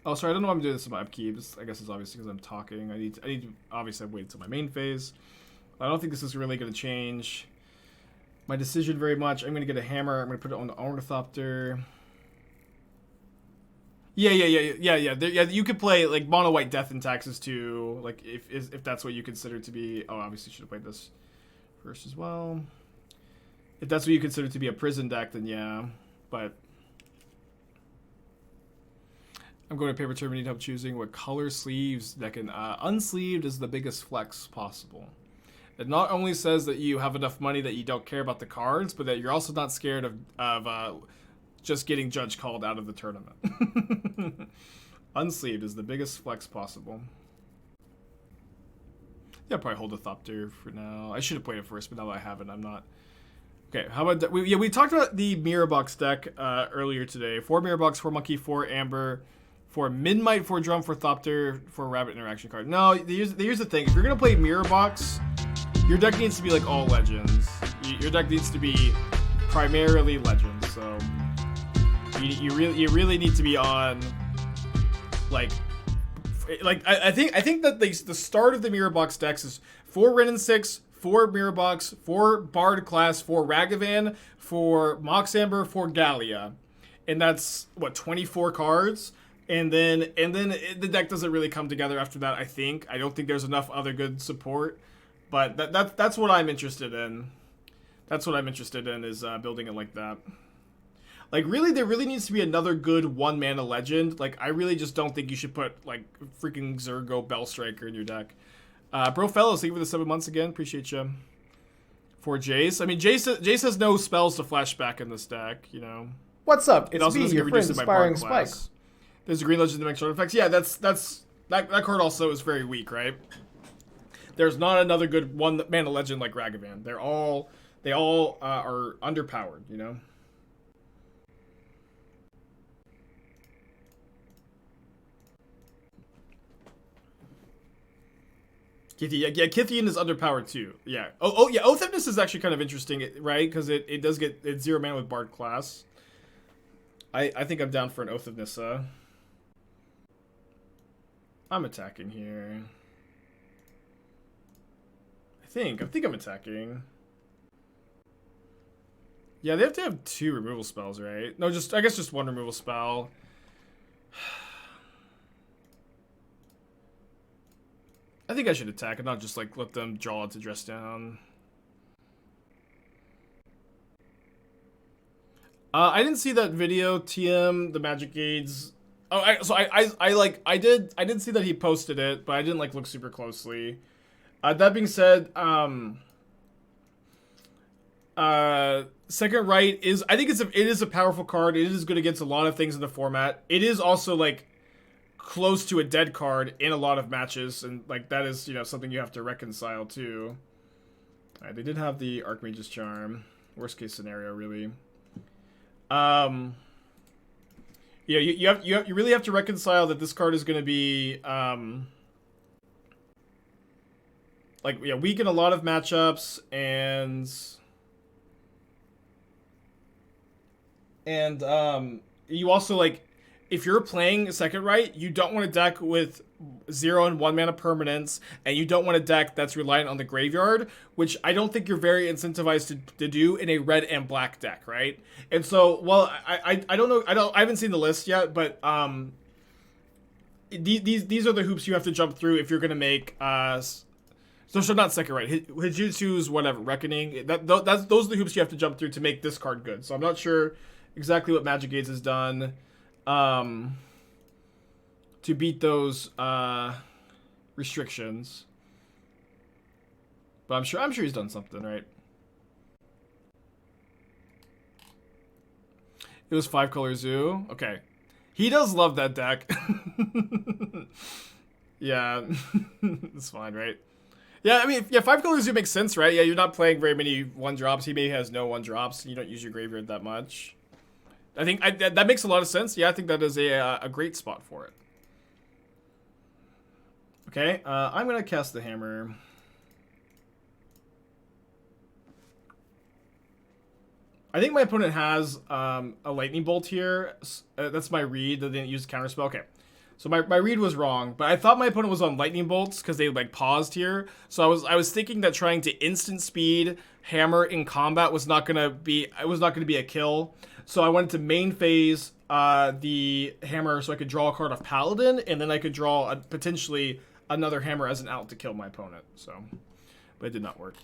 Oh, sorry, I don't know why I'm doing this in my upkeep. I guess it's obviously because I'm talking. I need to obviously I've waited until my main phase. I don't think this is really going to change my decision very much. I'm going to get a hammer. I'm going to put it on the Ornithopter. Yeah. You could play like Mono White Death and Taxes too. Like if that's what you consider to be. Oh, obviously should have played this first as well. If that's what you consider to be a prison deck, then yeah. But I'm going to paper tournament. Need help choosing what color sleeves that can unsleeved is the biggest flex possible. It not only says that you have enough money that you don't care about the cards, but that you're also not scared of just getting judge called out of the tournament. Unsleeved is the biggest flex possible. Yeah, I'll probably hold a Thopter for now. I should have played it first, but now that I haven't, I'm not. Okay, how about that? We talked about the Mirror Box deck earlier today. 4 Mirror Box, 4 Monkey, 4 Amber, 4 Memnite, 4 Drum, 4 Thopter, 4 Rabbit interaction card. No, here's the thing. If you're going to play Mirror Box, your deck needs to be like all legends. Your deck needs to be primarily legends, so you really need to be on like I think that the start of the Mirror Box decks is 4 Ren and 6, 4 Mirror Box, 4 Bard class, 4 Ragavan, 4 Mox Amber, 4 Gallia, and that's what 24 cards. And then the deck doesn't really come together after that. I don't think there's enough other good support, but that's what I'm interested in. That's what I'm interested in is building it like that. Like really, there really needs to be another good 1-mana legend. Like I really just don't think you should put like freaking Zergo Bellstriker in your deck. Bro Fellows, thank you for the 7 months again. Appreciate you. For Jace, I mean Jace has no spells to flashback in this deck. What's up? It's me, your friend, Inspiring Spike. There's a green legend that makes short effects. Yeah, that card also is very weak, right? There's not another good one mana legend like Ragavan. They all are underpowered, you know. Kithian, yeah, Kithian is underpowered too. Yeah. Oh, yeah. Oath of Nissa is actually kind of interesting, right? Because it does get it's 0 mana with Bard class. I think I'm down for an Oath of Nissa. I'm attacking here. I think I'm attacking. Yeah, they have to have 2 removal spells, right? No, I guess just 1 removal spell. I think I should attack and not just like let them draw it to dress down. I didn't see that video, TM, the Magic Aids. Oh, I did see that he posted it, but I didn't like look super closely. That being said, Second Right is, I think it is a powerful card. It is good against a lot of things in the format. It is also like close to a dead card in a lot of matches, and like that is, you know, something you have to reconcile too. All right, they did have the Archmage's Charm. Worst case scenario, really. You know, you really have to reconcile that this card is going to be like, yeah, weak in a lot of matchups, and you also, like, if you're playing Second Right, you don't want to deck with 0 and 1 mana permanents, and you don't want a deck that's reliant on the graveyard, which I don't think you're very incentivized to do in a red and black deck, right? And so, well, I don't know, I haven't seen the list yet, but these are the hoops you have to jump through if you're gonna make so not Second Right, Hijutsu's whatever Reckoning. Those are the hoops you have to jump through to make this card good. So I'm not sure exactly what Magic Gates has done to beat those restrictions, but I'm sure he's done something, right? It was 5-color zoo. Okay, he does love that deck. Yeah, it's fine, right? Yeah, I mean, yeah, 5-color zoo makes sense, right? Yeah, you're not playing very many 1-drops. He maybe has no 1-drops. You don't use your graveyard that much. I think that makes a lot of sense. Yeah, I think that is a great spot for it. Okay, I'm going to cast the hammer. I think my opponent has a lightning bolt here. That's my read, that they didn't use counterspell. Okay, so my read was wrong, but I thought my opponent was on lightning bolts because they like paused here. So I was thinking that trying to instant speed hammer in combat was not gonna be a kill. So I wanted to main phase the hammer so I could draw a card off Paladin, and then I could draw potentially another hammer as an out to kill my opponent. So, but it did not work.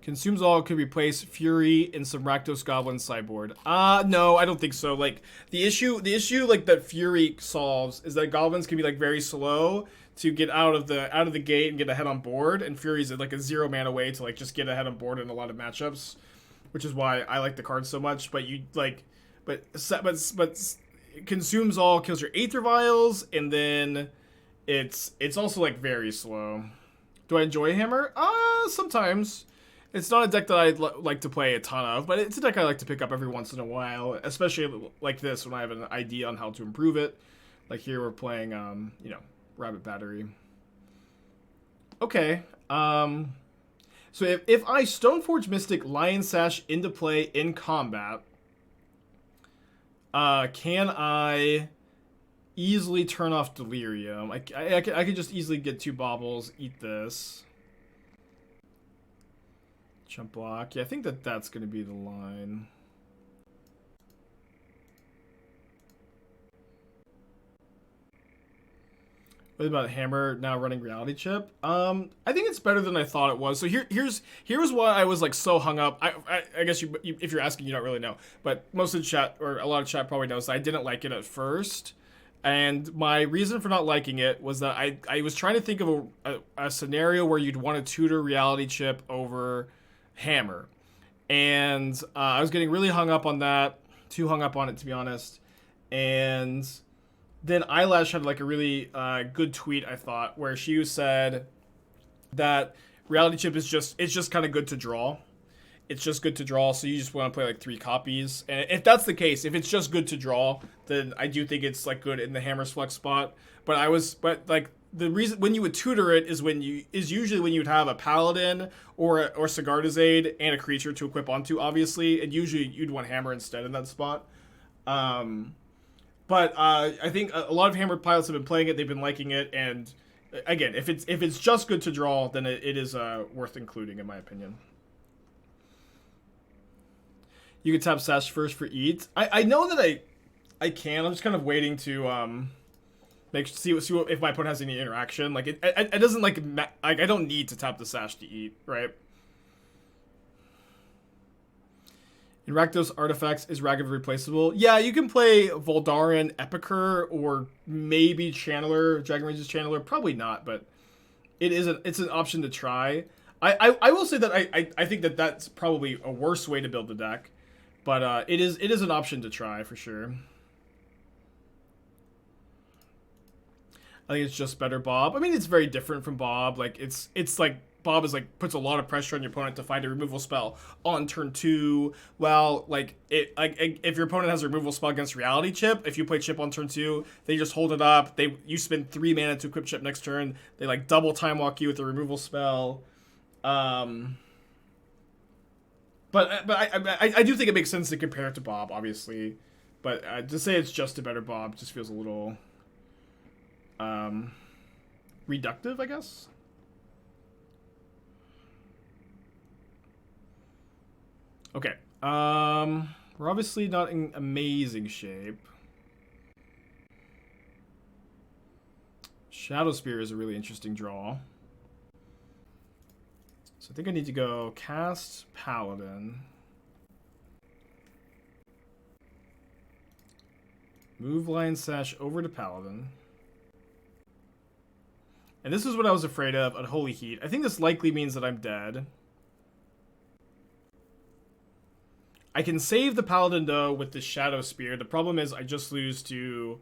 Consumes all could replace Fury in some Rakdos Goblin sideboard. No, I don't think so. Like the issue like that Fury solves is that goblins can be like very slow to get out of the gate and get ahead on board, and Fury's like a 0 mana way to like just get ahead on board in a lot of matchups, which is why I like the card so much. But you like, but consumes all kills your Aether Vials, and then it's also like very slow. Do I enjoy Hammer? Sometimes. It's not a deck that I'd like to play a ton of, but it's a deck I like to pick up every once in a while, especially like this when I have an idea on how to improve it. Like here we're playing, you know, Rabbit Battery. Okay. So if I Stoneforge Mystic Lion Sash into play in combat, can I easily turn off Delirium? I could just easily get 2 baubles, eat this. Jump block. Yeah, I think that's going to be the line. What about Hammer now running Reality Chip? I think it's better than I thought it was. So here's why I was like so hung up. I guess if you're asking, you don't really know, but most of the chat, or a lot of chat probably knows that I didn't like it at first. And my reason for not liking it was that I was trying to think of a scenario where you'd want to tutor Reality Chip over Hammer, And I was getting really hung up on that, too hung up on it to be honest. And then Eyelash had like a really good tweet, I thought, where she said that Reality Chip is just kind of good to draw. It's just good to draw, so you just want to play like 3 copies. And if that's the case, if it's just good to draw, then I do think it's like good in the Hammer's Flex spot. But like the reason when you would tutor it is usually when you'd have a Paladin or Sigarda's Aid and a creature to equip onto, obviously, and usually you'd want Hammer instead in that spot. But I think a lot of Hammer pilots have been playing it, they've been liking it, and again, if it's just good to draw, then it is worth including in my opinion. You can tap Sash first for Eat. I know that I can. I'm just kind of waiting to see if my opponent has any interaction. Like it doesn't like I don't need to tap the Sash to Eat, right? In Rakdos Artifacts, is Ragavan replaceable? Yeah, you can play Voldaren Epicur or maybe Channeler, Dragon Rage's Channeler. Probably not, but it's an option to try. I will say that I think that that's probably a worse way to build the deck. But it is an option to try for sure. I think it's just better Bob. I mean, it's very different from Bob. Like it's like Bob is like puts a lot of pressure on your opponent to find a removal spell on turn 2. Well, like if your opponent has a removal spell against Reality Chip, if you play Chip on turn 2, they just hold it up. You spend 3 mana to equip Chip next turn. They like double time walk you with a removal spell. But I do think it makes sense to compare it to Bob, obviously. But to say it's just a better Bob just feels a little reductive, I guess. Okay. We're obviously not in amazing shape. Shadowspear is a really interesting draw. So I think I need to go cast Paladin. Move Lion Sash over to Paladin. And this is what I was afraid of at Holy Heat. I think this likely means that I'm dead. I can save the Paladin though with the Shadowspear. The problem is I just lose to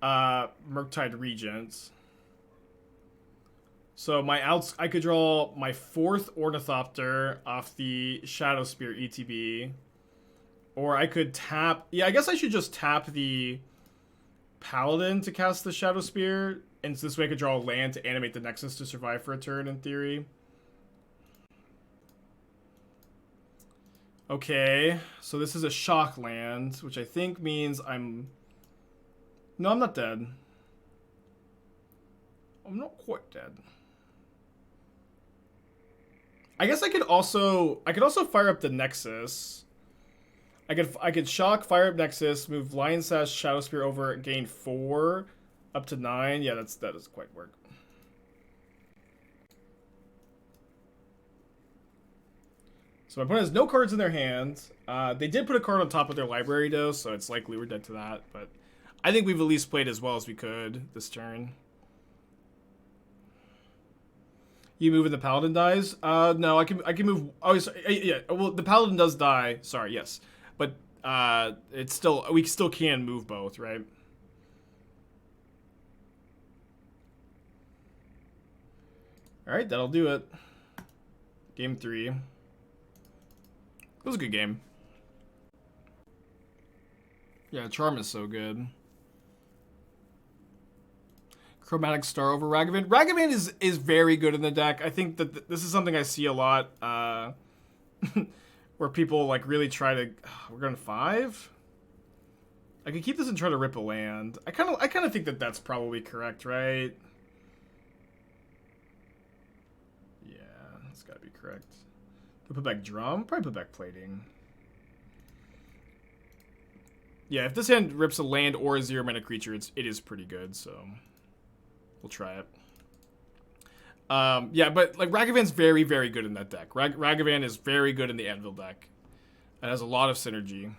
Murktide Regents. So I could draw my 4th Ornithopter off the Shadowspear ETB. Or I could tap... Yeah, I guess I should just tap the Paladin to cast the Shadowspear. And so this way I could draw a land to animate the Nexus to survive for a turn, in theory. Okay, so this is a shock land, which I think means I'm... No, I'm not dead. I'm not quite dead. I guess I could also fire up the Nexus. I could shock, fire up Nexus, move Lion Sash, Shadowspear over, gain 4 up to 9. Yeah, that doesn't quite work. So my opponent has no cards in their hand. They did put a card on top of their library though, so it's likely we're dead to that. But I think we've at least played as well as we could this turn. You move and the Paladin dies? No, I can move. Oh, yeah. Well, the Paladin does die. Sorry, yes, but we still can move both, right? All right, that'll do it. Game 3. It was a good game. Yeah, Charm is so good. Chromatic Star over Ragavan. Ragavan is very good in the deck. I think that this is something I see a lot, where people like really try to. We're going 5. I could keep this and try to rip a land. I kind of think that that's probably correct, right? Yeah, that's got to be correct. Put back Drum. Probably put back Plating. Yeah, if this hand rips a land or a 0-mana creature, it is pretty good. So. We'll try it. Yeah, but like Ragavan's very, very good in that deck. Ragavan is very good in the Anvil deck. It has a lot of synergy.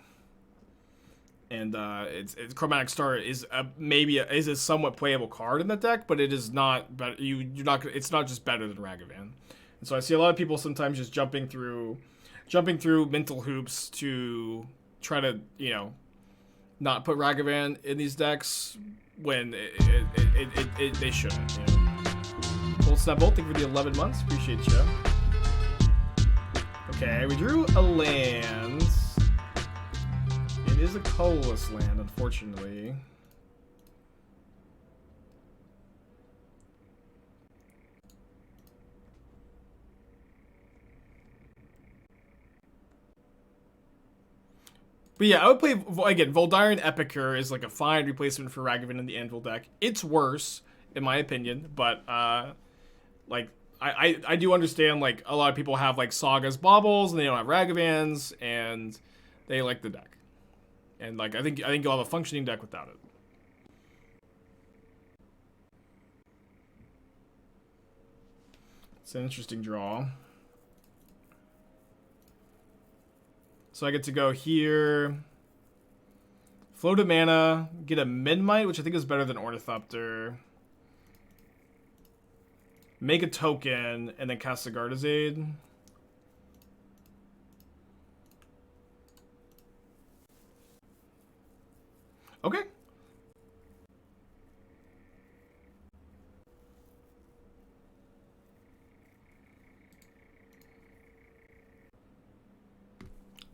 And it's Chromatic Star is a somewhat playable card in that deck, but it is not. But it's not just better than Ragavan. And so I see a lot of people sometimes just jumping through jumping through mental hoops to try to, you know, not put Ragavan in these decks when they shouldn't. You know? Cold Snap Bolt, thank you for the 11 months. Appreciate you. Okay, we drew a land. It is a colorless land, unfortunately. But yeah, I would play, again, Voldaren Epicure is like a fine replacement for Ragavan in the Anvil deck. It's worse, in my opinion, but, like, I do understand, like, a lot of people have, like, Sagas baubles, and they don't have Ragavans, and they like the deck. And, like, I think you'll have a functioning deck without it. It's an interesting draw. So I get to go here, float a mana, get a Memnite, which I think is better than Ornithopter, make a token, and then cast Sigarda's Aid. Okay.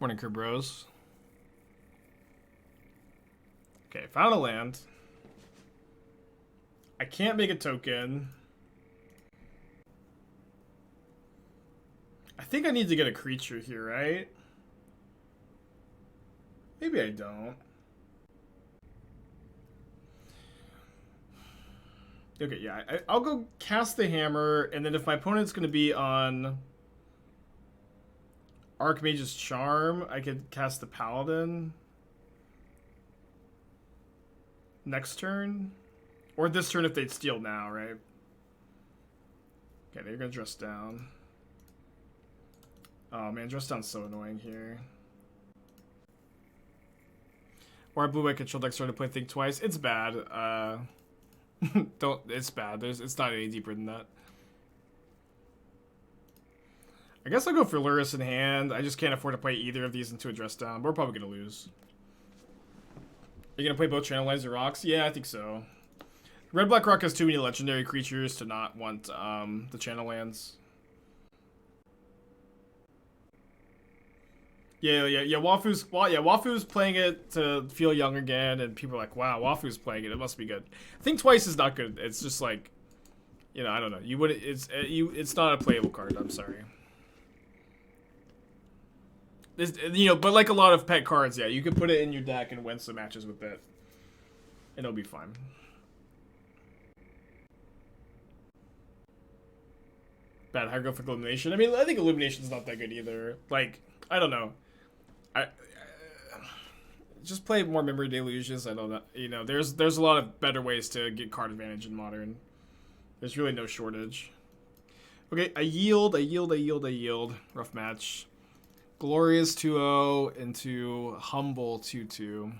Morning, Crew Bros. Okay, found a land. I can't make a token. I think I need to get a creature here, right? Maybe I don't. Okay, yeah, I'll go cast the hammer, and then if my opponent's going to be on Archmage's Charm, I could cast the Paladin next turn. Or this turn if they'd steal now, right? Okay, they're going to dress down. Oh man, dress down's so annoying here. Or blue-white control deck started to play Think Twice. It's bad. It's bad. It's not any deeper than that. I guess I'll go for Lurrus in hand. I just can't afford to play either of these into a dress down. But we're probably going to lose. Are you going to play both Channelizer Rocks? Yeah, I think so. Red-Black Rock has too many legendary creatures to not want the Channel lands. Yeah, Wafu's playing it to feel young again, and people are like, wow, Wafu's playing it. It must be good. Think Twice is not good. It's just like, you know, I don't know. You would it's not a playable card. I'm sorry. You know, but like a lot of pet cards, yeah, you can put it in your deck and win some matches with it, and it'll be fine. Bad hieroglyphic illumination. I mean, I think illumination's not that good either. Like, I don't know. I just play more memory delusions. I don't know. You know, there's a lot of better ways to get card advantage in Modern. There's really no shortage. Okay, I yield. Rough match. Glorious 2-0 into Humble 2-2.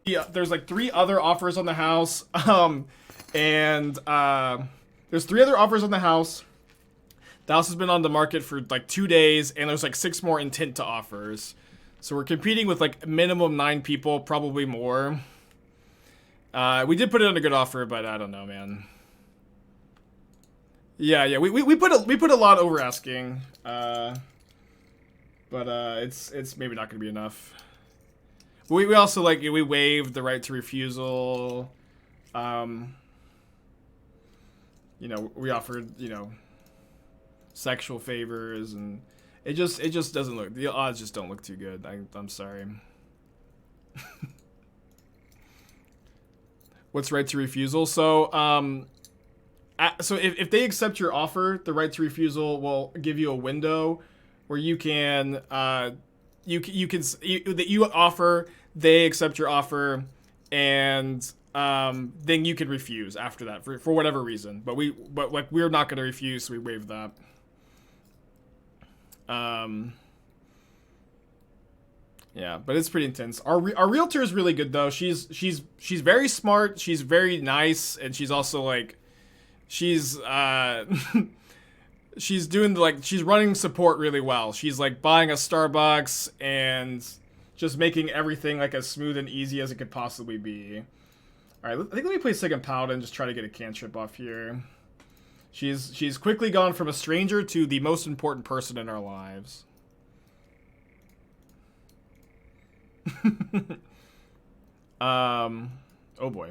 Yeah, there's like 3 other offers on the house. There's 3 other offers on the house. The house has been on the market for like 2 days, and there's like 6 more intent to offers. So we're competing with like minimum 9 people, probably more. We did put it on a good offer, but I don't know, man. Yeah, we put a lot over asking. But it's maybe not gonna be enough. We also like we waived the right to refusal. You know, we offered, you know, sexual favors, and it just doesn't look, the odds just don't look too good. I'm sorry. What's right to refusal? So so if they accept your offer, the right to refusal will give you a window where you can you offer, they accept your offer, and then you can refuse after that for whatever reason. But we're not going to refuse, so we waive that. Yeah, but it's pretty intense. Our realtor is really good though. She's very smart. She's very nice, and she's also like, she's she's doing she's running support really well. She's like buying a Starbucks and just making everything like as smooth and easy as it could possibly be. All right, I think let me play second Paladin, just try to get a cantrip off here. She's quickly gone from a stranger to the most important person in our lives. Oh boy.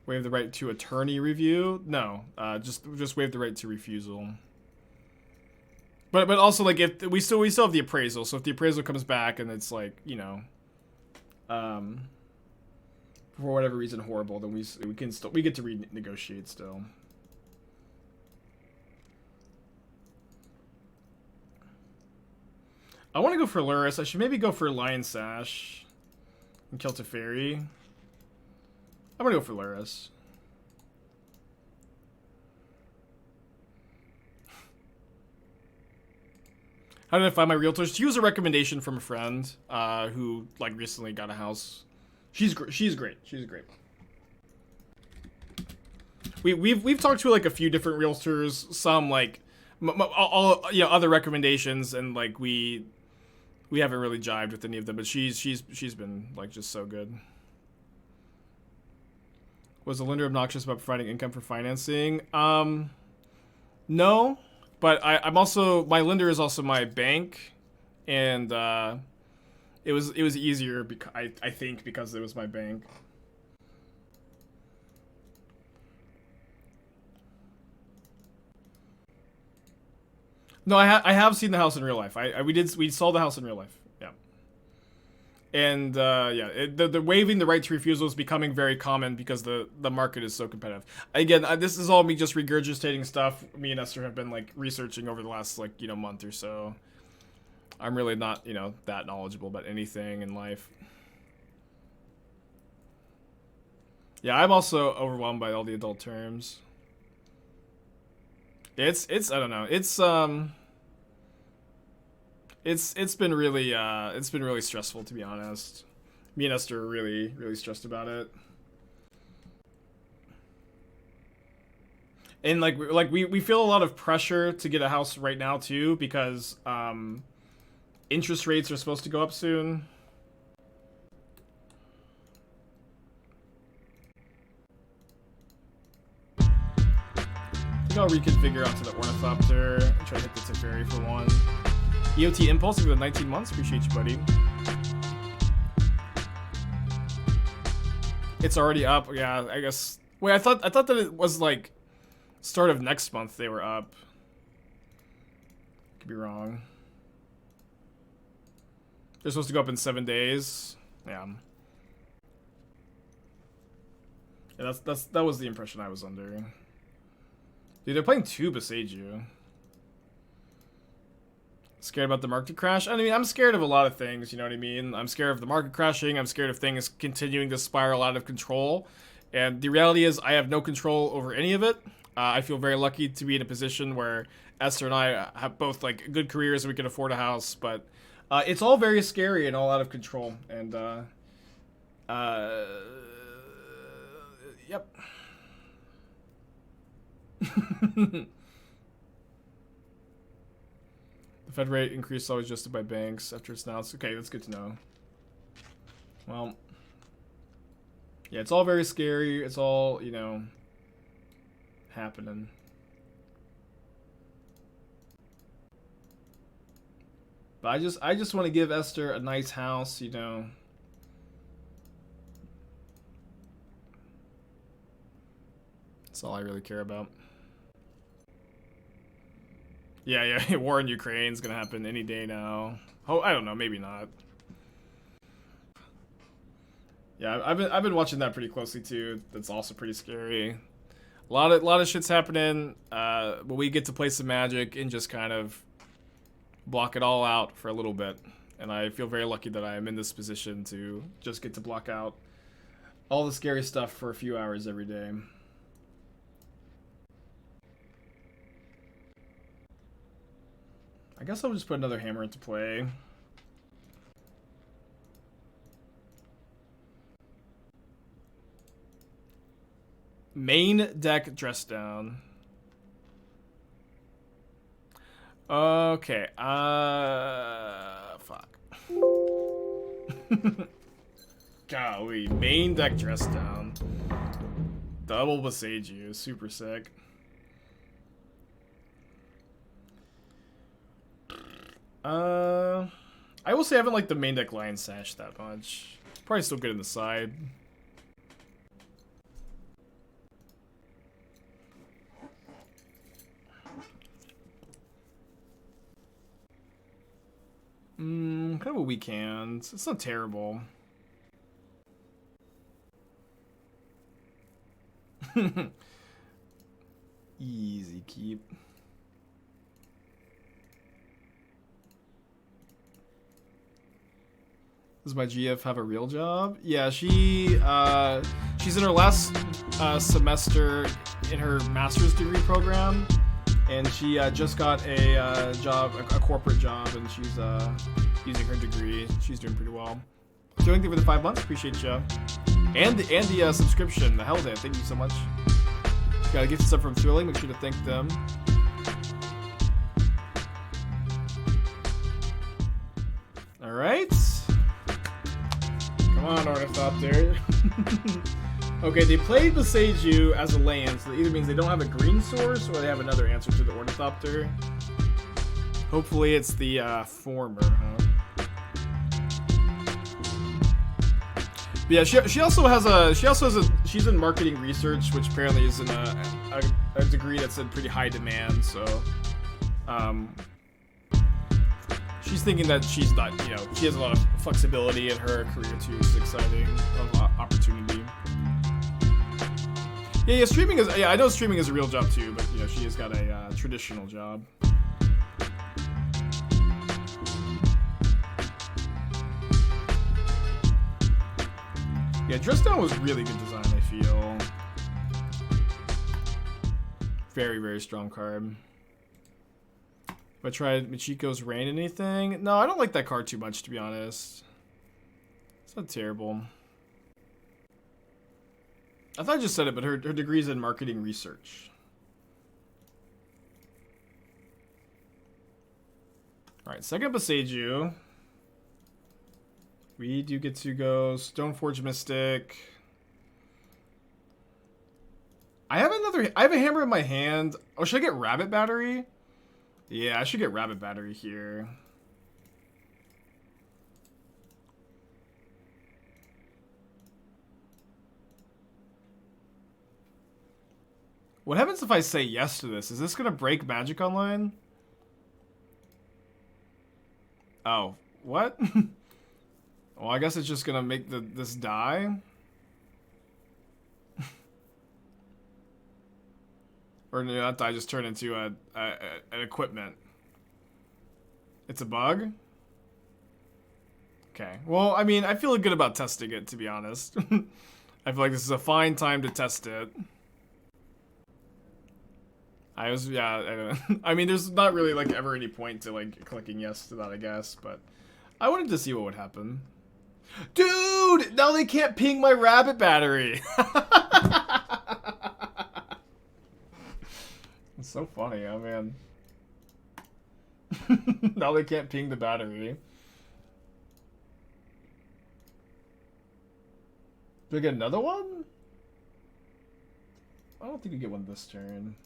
Waive the right to attorney review? No, just waive the right to refusal. But also like if we still have the appraisal, so if the appraisal comes back and it's like, you know, for whatever reason horrible, then we get to renegotiate still. I want to go for Lurrus. I should maybe go for Lion Sash and kill Teferi. I'm gonna go for Lurrus. How did I find my realtors? To use a recommendation from a friend who like recently got a house. She's great. She's great. We've talked to like a few different realtors, some like all you know, other recommendations, and like we haven't really jived with any of them, but she's been like just so good. Was the lender obnoxious about providing income for financing? No, but I'm also, my lender is also my bank, and it was easier because I think because it was my bank. No, I have seen the house in real life. We saw the house in real life. Yeah. And yeah, the waiving the right to refusal is becoming very common because the market is so competitive. Again, this is all me just regurgitating stuff me and Esther have been like researching over the last like, you know, month or so. I'm really not, you know, that knowledgeable about anything in life. Yeah, I'm also overwhelmed by all the adult terms. It's I don't know. It's been really stressful, to be honest. Me and Esther are really stressed about it. And like we feel a lot of pressure to get a house right now too, because interest rates are supposed to go up soon. I think I'll reconfigure onto the Ornithopter and try to hit the Teferi for one. EOT Impulse for the 19 months. Appreciate you, buddy. It's already up. Yeah, I guess. Wait, I thought that it was like start of next month they were up. Could be wrong. They're supposed to go up in 7 days. Yeah. Yeah, that was the impression I was under. Dude, they're playing 2 Beseiju. Scared about the market crash? I mean, I'm scared of a lot of things, you know what I mean? I'm scared of the market crashing. I'm scared of things continuing to spiral out of control. And the reality is I have no control over any of it. I feel very lucky to be in a position where Esther and I have both like good careers and we can afford a house. But it's all very scary and all out of control. And, yep. The Fed rate increase is always adjusted by banks after it's announced. Okay, that's good to know. Well, yeah, it's all very scary. It's all, you know, happening. But I just want to give Esther a nice house, you know. That's all I really care about. Yeah, war in Ukraine is gonna happen any day now. Oh, I don't know, maybe not. Yeah, I've been watching that pretty closely too. That's also pretty scary. A lot of shit's happening. But we get to play some Magic and just kind of block it all out for a little bit. And I feel very lucky that I am in this position to just get to block out all the scary stuff for a few hours every day. I guess I'll just put another hammer into play. Main deck dress down. Okay. Fuck. Golly, main deck dress down. Double Boseiju, super sick. I will say I haven't liked the main deck Lion Sash that much. It's probably still good in the side. Kind of a weak hand. It's not terrible. Easy keep. Does my GF have a real job? Yeah, she's in her last semester in her master's degree program, and she just got a job, a corporate job, and she's using her degree. She's doing pretty well. So thank you for the 5 months, appreciate you. And the subscription, the Hell Day, thank you so much. Got a gift sub from Thrilling, make sure to thank them. Alright. Come on, Ornithopter. Okay, they played Boseiju as a land, so that either means they don't have a green source or they have another answer to the Ornithopter. Hopefully it's the former, huh? But yeah, she also has she's in marketing research, which apparently is in a degree that's in pretty high demand, so she's thinking that she's not, you know, she has a lot of flexibility in her career too, which is exciting, a lot of opportunity. Yeah, streaming is, yeah, I know streaming is a real job too, but you know, she has got a traditional job. Yeah, Dress Down was really good design, I feel. Very, very strong card. If I tried Michiko's Rain anything? No, I don't like that card too much, to be honest. It's not terrible. I thought I just said it, but her degree's in marketing research. Alright, second Boseiju. We do get to go Stoneforge Mystic. I have a hammer in my hand. Oh, should I get Rabbit Battery? Yeah, I should get Rabbit Battery here. What happens if I say yes to this? Is this gonna break Magic Online? Oh, what? Well, I guess it's just gonna make this die. Or no, that die just turn into an equipment. It's a bug? Okay. Well, I mean, I feel good about testing it, to be honest. I feel like this is a fine time to test it. I mean, there's not really, like, ever any point to, like, clicking yes to that, I guess, but I wanted to see what would happen. Dude! Now they can't ping my Rabbit Battery! It's so funny, oh man. Now they can't ping the battery. Do I get another one? I don't think you get one this turn.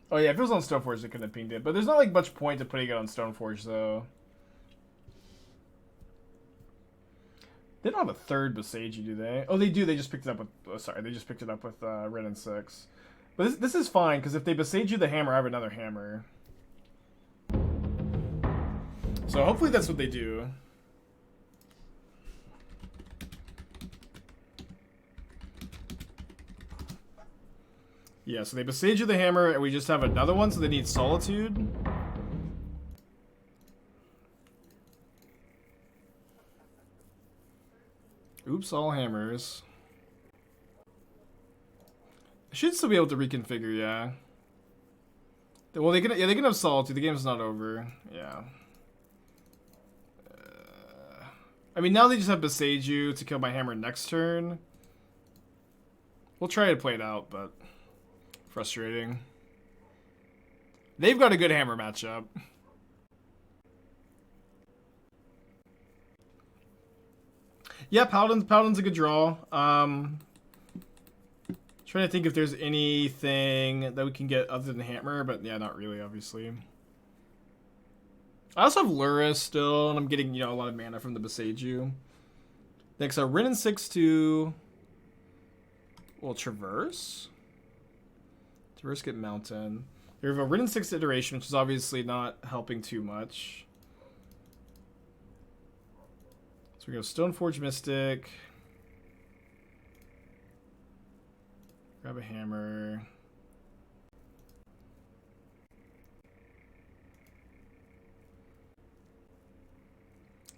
Oh yeah, if it was on Stoneforge, they couldn't have pinged it. But there's not like much point to putting it on Stoneforge, though. They don't have a third Boseiju, do they? Oh, they do. They just picked it up with... Oh, sorry, they just picked it up with Red and 6. But this is fine, because if they Boseiju the hammer, I have another hammer. So hopefully that's what they do. Yeah, so they Boseiju the hammer, and we just have another one, so they need Solitude. Oops, all hammers. I should still be able to reconfigure, yeah. Well, they can have Solitude. The game's not over. Yeah. I mean, now they just have Beseiju to kill my hammer next turn. We'll try to play it out, but frustrating. They've got a good hammer matchup. Yeah, Paladin's a good draw. Trying to think if there's anything that we can get other than hammer, but yeah, not really, obviously. I also have Lurrus still, and I'm getting, you know, a lot of mana from the Beseiju. Next, Rin and 6/2. We'll Traverse. Traverse, get Mountain. We have a Rin and 6 iteration, which is obviously not helping too much. So we go Stoneforge Mystic. Grab a hammer.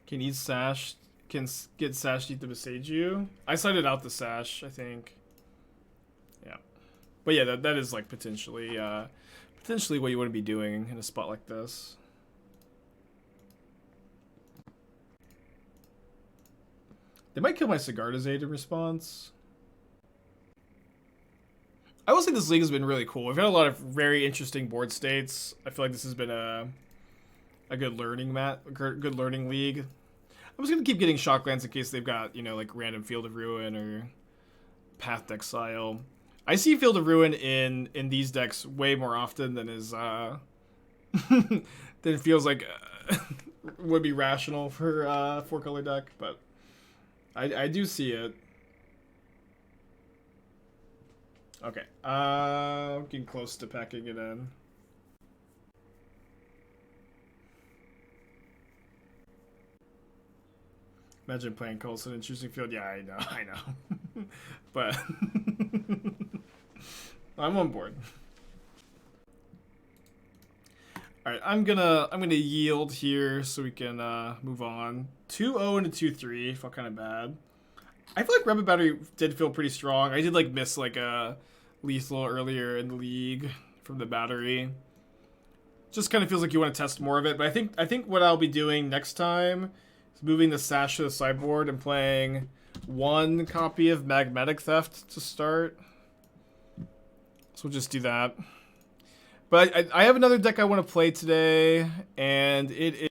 Can eat Sash. Can get Sash to eat the Beseiju. I cited out the Sash, I think. Yeah. But yeah, that is like potentially what you want to be doing in a spot like this. They might kill my Sigarda's aid in response. I will say this league has been really cool. We've had a lot of very interesting board states. I feel like this has been a good learning good learning league. I'm just gonna keep getting Shocklands in case they've got, you know, like random Field of Ruin or Path to Exile. I see Field of Ruin in these decks way more often than is than it feels like would be rational for a 4-color deck, but I do see it. Okay, getting close to packing it in. Imagine playing Colson and choosing field. Yeah, I know. But I'm on board. All right, I'm gonna yield here so we can move on. 2-0 and a 2-3. Felt kind of bad. I feel like Rebel Battery did feel pretty strong. I did like miss like a lethal earlier in the league from the battery. Just kind of feels like you want to test more of it. But I think what I'll be doing next time is moving the Sash to the sideboard and playing one copy of Magnetic Theft to start. So we'll just do that. But I have another deck I want to play today, and it is...